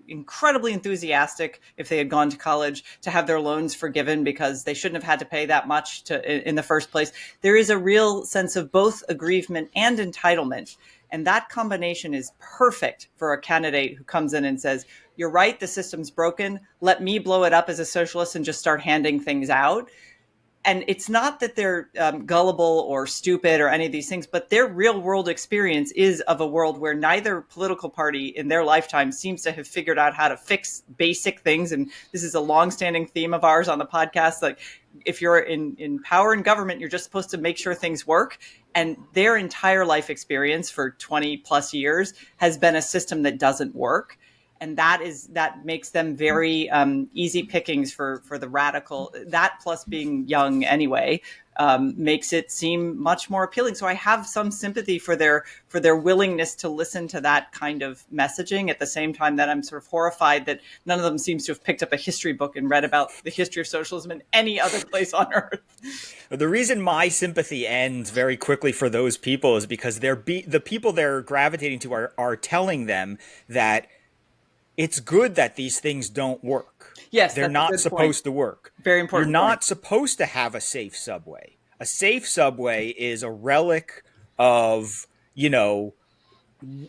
incredibly enthusiastic, if they had gone to college, to have their loans forgiven because they shouldn't have had to pay that much in the first place. There is a real sense of both aggrievement and entitlement. And that combination is perfect for a candidate who comes in and says, you're right, the system's broken. Let me blow it up as a socialist and just start handing things out. And it's not that they're gullible or stupid or any of these things, but their real world experience is of a world where neither political party in their lifetime seems to have figured out how to fix basic things. And this is a longstanding theme of ours on the podcast. Like, if you're in power and government, you're just supposed to make sure things work. And their entire life experience for 20 plus years has been a system that doesn't work. And that makes them very easy pickings for the radical. That, plus being young anyway, makes it seem much more appealing. So I have some sympathy for their willingness to listen to that kind of messaging, at the same time that I'm sort of horrified that none of them seems to have picked up a history book and read about the history of socialism in any other place on earth. The reason my sympathy ends very quickly for those people is because the people they're gravitating to are telling them that it's good that these things don't work. Yes, they're not supposed to work. Very important. You're not supposed to have a safe subway. A safe subway is a relic of,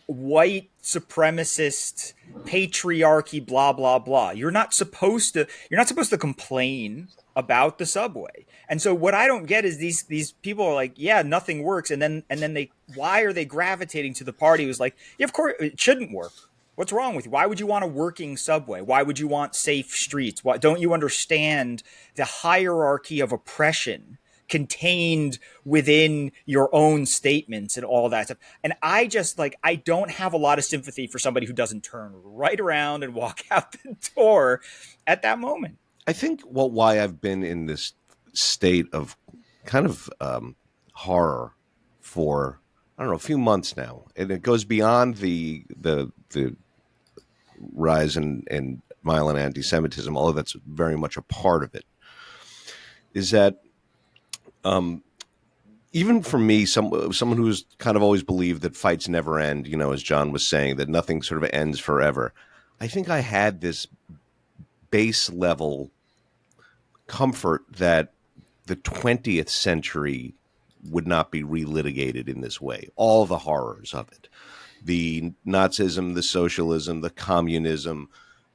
white supremacist patriarchy, blah, blah, blah. You're not supposed to complain about the subway. And so what I don't get is these people are like, yeah, nothing works. And then why are they gravitating to the party who's like, yeah, of course it shouldn't work. What's wrong with you? Why would you want a working subway? Why would you want safe streets? Why don't you understand the hierarchy of oppression contained within your own statements and all that stuff? And I don't have a lot of sympathy for somebody who doesn't turn right around and walk out the door at that moment. I think why I've been in this state of kind of horror for, I don't know, a few months now, and it goes beyond the rise in violent anti-Semitism, although that's very much a part of it, is that even for me, someone who's kind of always believed that fights never end, as John was saying, that nothing sort of ends forever, I think I had this base level comfort that the 20th century would not be relitigated in this way, all the horrors of it. the Nazism, the socialism, the communism,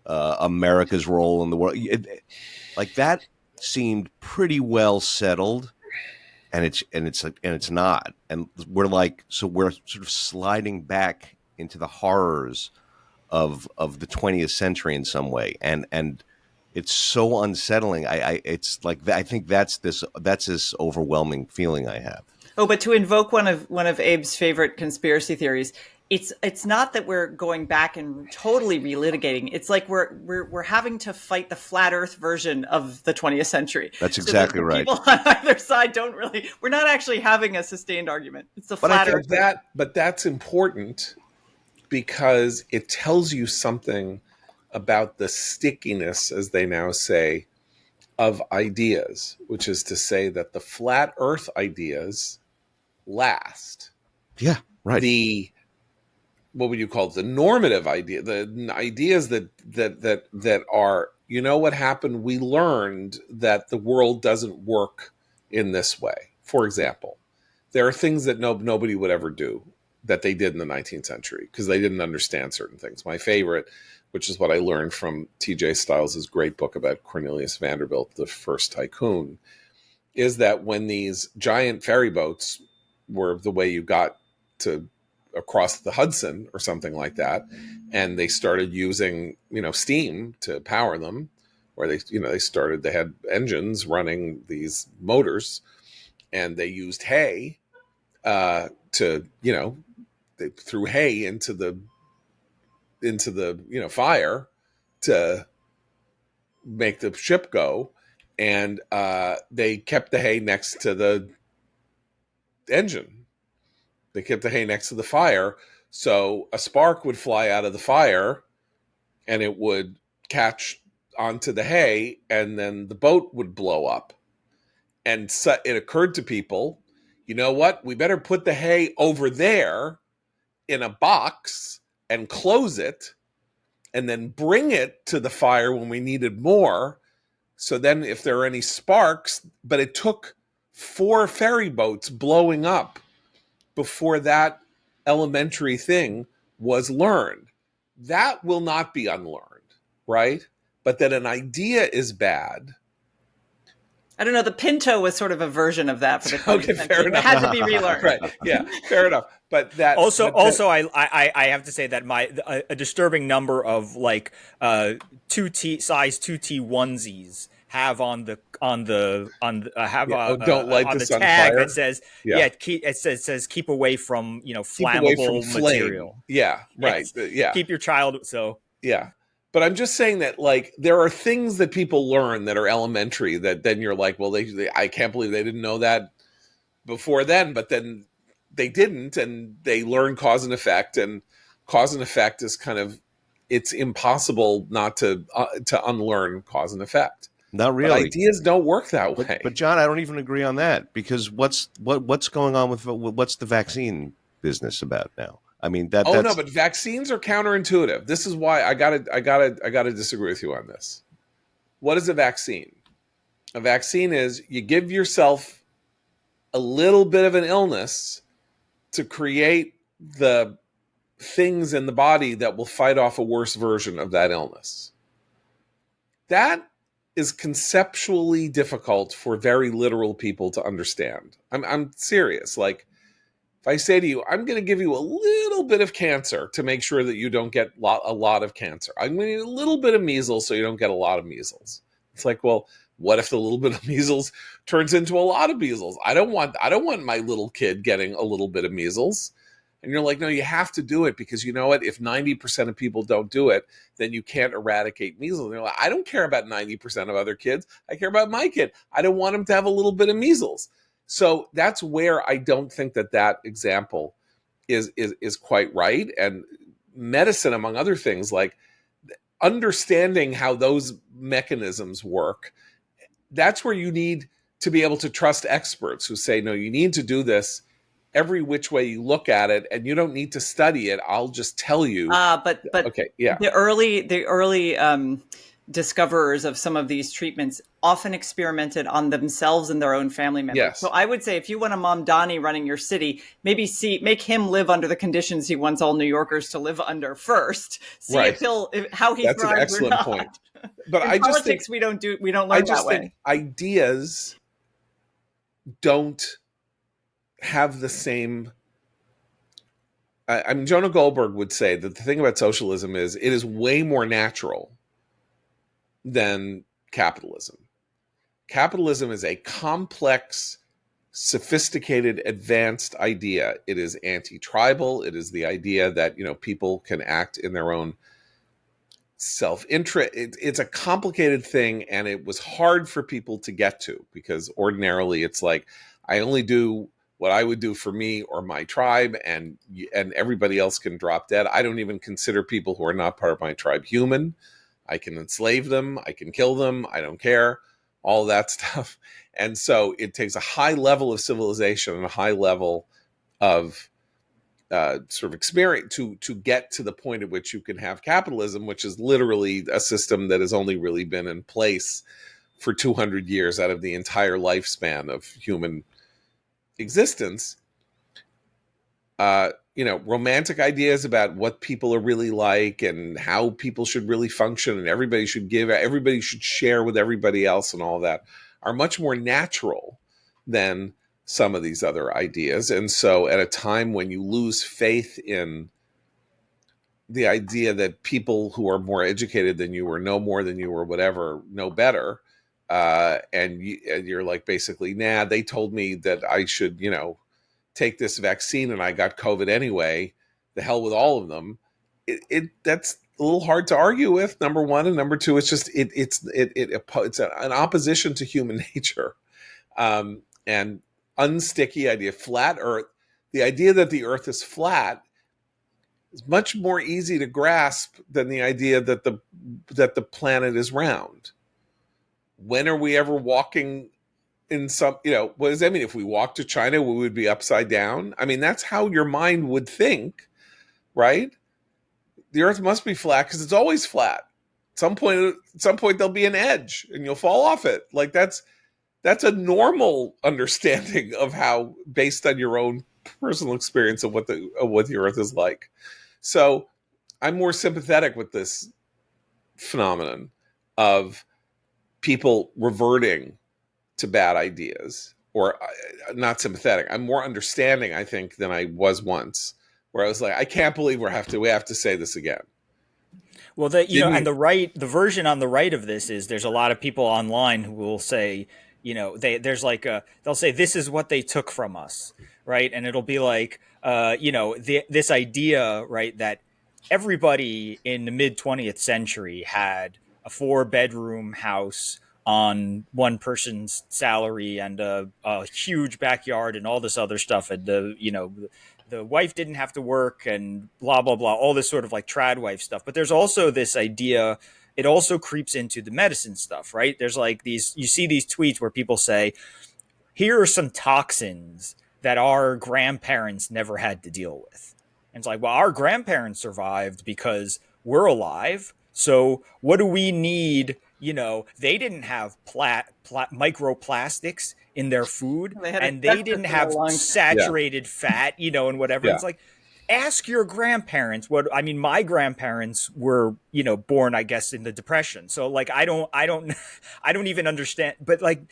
America's role in the world. Like that seemed pretty well settled, and it's not. And we're sort of sliding back into the horrors of the 20th century in some way, and it's so unsettling. It's like I think that's this overwhelming feeling I have. Oh, but to invoke one of Abe's favorite conspiracy theories, it's not that we're going back and totally relitigating. It's like we're having to fight the flat Earth version of the 20th century. That's exactly right. People on either side we're not actually having a sustained argument. It's the flat Earth. But that's important because it tells you something about the stickiness, as they now say, of ideas, which is to say that the flat Earth ideas last. Yeah, right. What would you call it? The normative idea, the ideas that are, you know what happened? We learned that the world doesn't work in this way. For example, there are things that nobody would ever do that they did in the 19th century because they didn't understand certain things. My favorite, which is what I learned from T.J. Stiles' great book about Cornelius Vanderbilt, the first tycoon, is that when these giant ferry boats were the way you got to across the Hudson or something like that, and they started using, steam to power them, or they had engines running these motors, and they used hay they threw hay into the fire to make the ship go, and they kept the hay next to the engine. They kept the hay next to the fire, so a spark would fly out of the fire, and it would catch onto the hay, and then the boat would blow up. And so it occurred to people, you know what? We better put the hay over there in a box and close it, and then bring it to the fire when we needed more. So then if there are any sparks, but it took 4 ferry boats blowing up before that elementary thing was learned. That will not be unlearned, right? But that an idea is bad. I don't know. The Pinto was sort of a version of that for the 20th century. Fair enough. It had to be relearned. Right. Yeah, fair enough. But that I have to say that a disturbing number of like 2T size 2T onesies have on the tag that says it says keep away from flammable material. Yeah, right. Yes. Yeah, keep your child. Yeah. But I'm just saying that, like, there are things that people learn that are elementary that then you're like, well, I can't believe they didn't know that before then, but then they didn't, and they learn cause and effect, and cause and effect is it's impossible not to unlearn cause and effect. Not really. But ideas don't work that way. But John, I don't even agree on that, because what's going on with what's the vaccine business about now? I mean, no, but vaccines are counterintuitive. This is why I gotta disagree with you on this. What is a vaccine? A vaccine is you give yourself a little bit of an illness to create the things in the body that will fight off a worse version of that illness. That is conceptually difficult for very literal people to understand. I'm serious. Like, if I say to you, I'm going to give you a little bit of cancer to make sure that you don't get a lot of cancer. I'm going to need a little bit of measles so you don't get a lot of measles. It's like, well, what if the little bit of measles turns into a lot of measles? I don't want my little kid getting a little bit of measles. And you're like, no, you have to do it, because you know what? If 90% of people don't do it, then you can't eradicate measles. And you're like, I don't care about 90% of other kids. I care about my kid. I don't want him to have a little bit of measles. So that's where I don't think that example is quite right. And medicine, among other things, like understanding how those mechanisms work, that's where you need to be able to trust experts who say, no, you need to do this every which way you look at it, and you don't need to study it. I'll just tell you. But okay, yeah. The early discoverers of some of these treatments often experimented on themselves and their own family members. Yes. So I would say if you want a Mamdani running your city, maybe make him live under the conditions he wants all New Yorkers to live under first. See Right. how he That's an thrives or excellent not. point. But In I just politics, think we don't I learn just that think way. ideas don't have the same. I mean, Jonah Goldberg would say that the thing about socialism is it is way more natural than capitalism. Capitalism is a complex, sophisticated, advanced idea. It is anti-tribal. It is the idea that, you know, people can act in their own self-interest. It's a complicated thing, and it was hard for people to get to because ordinarily it's like, I only do what I would do for me or my tribe, and everybody else can drop dead. I don't even consider people who are not part of my tribe human. I can enslave them. I can kill them. I don't care. All that stuff. And so it takes a high level of civilization and a high level of sort of experience to get to the point at which you can have capitalism, which is literally a system that has only really been in place for 200 years out of the entire lifespan of human existence. You know, romantic ideas about what people are really like and how people should really function, and everybody should share with everybody else, and all that are much more natural than some of these other ideas. And so at a time when you lose faith in the idea that people who are more educated than you or know more than you or whatever know better, and you're like, basically, nah, they told me that I should, you know, take this vaccine and I got COVID anyway, the hell with all of them. That's a little hard to argue with, number one. And number two, it's just it's an opposition to human nature. And unsticky idea, flat earth, the idea that the earth is flat is much more easy to grasp than the idea that the planet is round. When are we ever walking in some, you know, what does that mean? If we walk to China, we would be upside down. I mean, that's how your mind would think, right? The earth must be flat because it's always flat. At some point there'll be an edge and you'll fall off it. Like that's a normal understanding of how, based on your own personal experience of what the earth is like. So I'm more sympathetic with this phenomenon of people reverting to bad ideas, or not sympathetic. I'm more understanding, I think, than I was once, where I was like, I can't believe we have to say this again. Well, the version on the right of this is there's a lot of people online who will say, you know, they'll say this is what they took from us, right? And it'll be like, you know, this idea, right, that everybody in the mid 20th century had a 4-bedroom house on one person's salary and a huge backyard and all this other stuff, and the wife didn't have to work and blah blah blah, all this sort of like trad wife stuff. But there's also this idea, it also creeps into the medicine stuff, right? There's like you see these tweets where people say, here are some toxins that our grandparents never had to deal with. And it's like, well, our grandparents survived because we're alive. So what do we need? You know, they didn't have microplastics in their food, and they didn't have saturated fat, you know, and whatever. Yeah. It's like, ask your grandparents what, I mean, my grandparents were, you know, born, I guess, in the Depression. So like, I don't even understand, but like,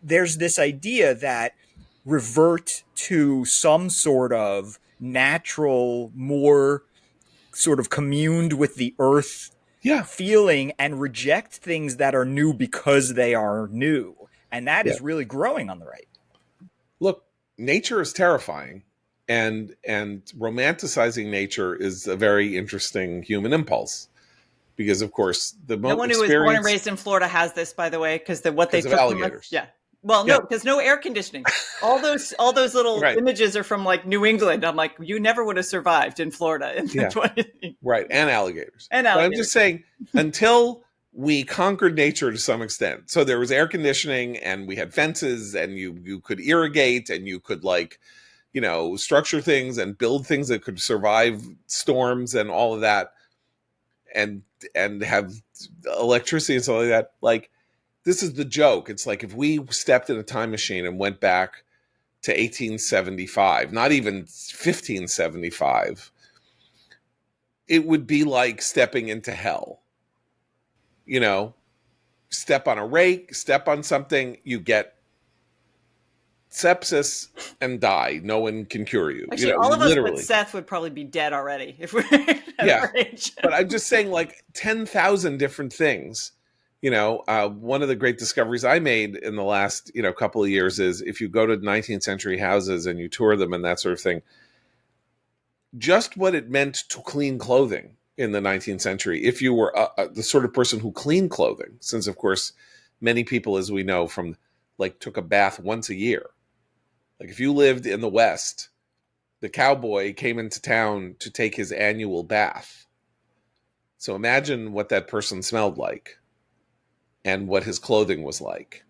there's this idea that revert to some sort of natural, more sort of communed with the earth feeling, and reject things that are new because they are new. And that is really growing on the right. Look, nature is terrifying, and romanticizing nature is a very interesting human impulse, because of course no one who was born and raised in Florida has this, by the way, because what they took alligators. From us, well, no, because no air conditioning. All those little images are from like New England. I'm like, you never would have survived in Florida in the 20s. Right, and alligators. But I'm just saying, until we conquered nature to some extent, so there was air conditioning, and we had fences, and you could irrigate, and you could, like, you know, structure things and build things that could survive storms and all of that. And and have electricity and stuff like that. Like, this is the joke. It's like if we stepped in a time machine and went back to 1875, not even 1575, it would be like stepping into hell. You know, step on a rake, step on something, you get sepsis and die. No one can cure you. Actually, you know, all of us but literally. Seth would probably be dead already if we're at Yeah. our age. But I'm just saying, like, 10,000 different things. You know, one of the great discoveries I made in the last, couple of years is if you go to 19th century houses and you tour them and that sort of thing, just what it meant to clean clothing in the 19th century. If you were the sort of person who cleaned clothing, since of course many people, as we know, took a bath once a year. Like if you lived in the West, the cowboy came into town to take his annual bath. So imagine what that person smelled like and what his clothing was like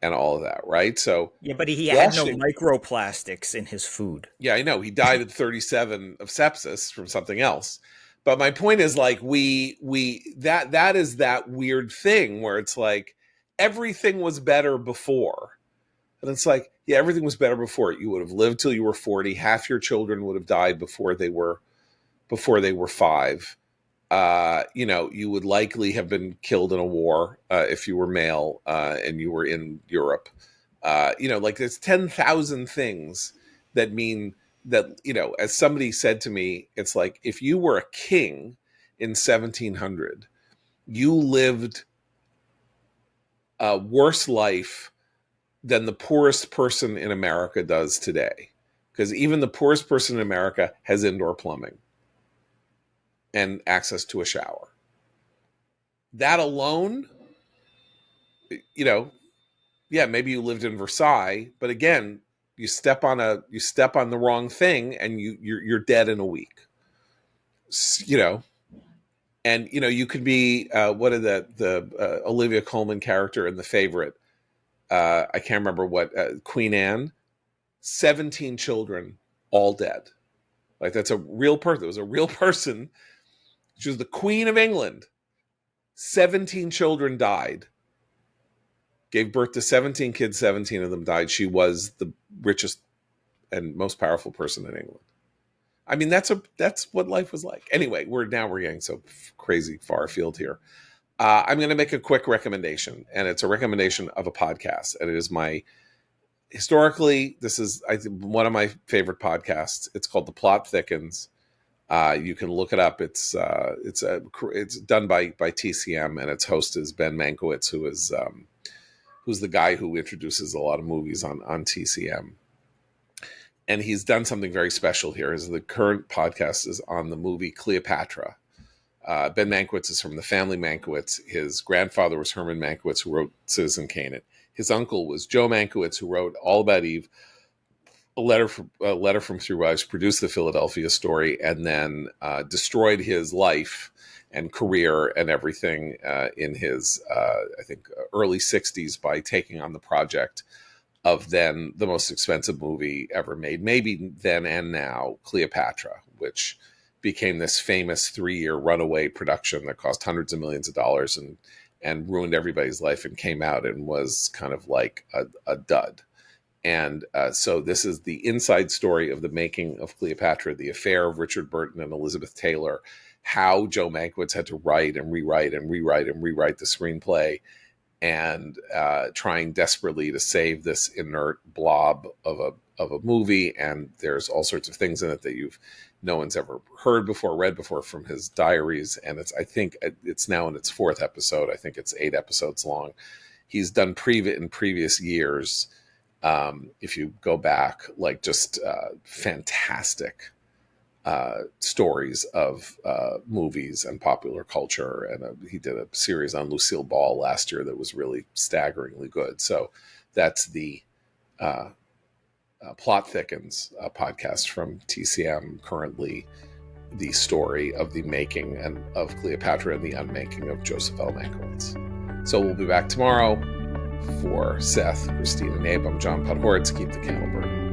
and all of that, right? So Yeah, but he had no washing, microplastics in his food. yeah, I know. He died at 37 of sepsis from something else. But my point is, like, that is that weird thing where it's like everything was better before. And it's like, yeah, everything was better before. You would have lived till you were 40. Half your children would have died before they were 5. You would likely have been killed in a war if you were male and you were in Europe. There's 10,000 things that mean that, as somebody said to me, it's like if you were a king in 1700, you lived a worse life than the poorest person in America does today. Because even the poorest person in America has indoor plumbing and access to a shower. That alone, yeah, maybe you lived in Versailles, but again, you step on the wrong thing and you're dead in a week. And you could be what are the Olivia Colman character in The Favorite? I can't remember what Queen Anne. 17 children, all dead. Like that's a real person. It was a real person. She was the Queen of England. 17 children died. Gave birth to 17 kids, 17 of them died. She was the richest and most powerful person in England. I mean, that's what life was like. Anyway, we're getting so crazy far afield here. I'm going to make a quick recommendation, and it's a recommendation of a podcast, and it is historically, this is one of my favorite podcasts. It's called The Plot Thickens. You can look it up. It's done by TCM, and its host is Ben Mankiewicz, who's the guy who introduces a lot of movies on TCM. And he's done something very special here. The current podcast is on the movie Cleopatra. Ben Mankiewicz is from the family Mankiewicz. His grandfather was Herman Mankiewicz, who wrote Citizen Kane. His uncle was Joe Mankiewicz, who wrote All About Eve, a letter from Three Wives, produced the Philadelphia Story, and then destroyed his life and career and everything in his, I think, early 60s by taking on the project of then the most expensive movie ever made, maybe then and now, Cleopatra, which became this famous 3-year runaway production that cost hundreds of millions of dollars and ruined everybody's life and came out and was kind of like a dud. And so this is the inside story of the making of Cleopatra, the affair of Richard Burton and Elizabeth Taylor, how Joe Mankiewicz had to write and rewrite the screenplay, and trying desperately to save this inert blob of a movie. And there's all sorts of things in it that no one's ever heard before, read before from his diaries. And I think it's now in its 4th episode. I think it's 8 episodes long. He's done in previous years. If you go back, like just fantastic stories of movies and popular culture. And he did a series on Lucille Ball last year that was really staggeringly good. So that's the Plot Thickens podcast from TCM, currently the story of the making of Cleopatra and the unmaking of Joseph L. Mankiewicz. So we'll be back tomorrow. For Seth, Christine, and Abe, I'm John Podhoretz. Keep the candle burning.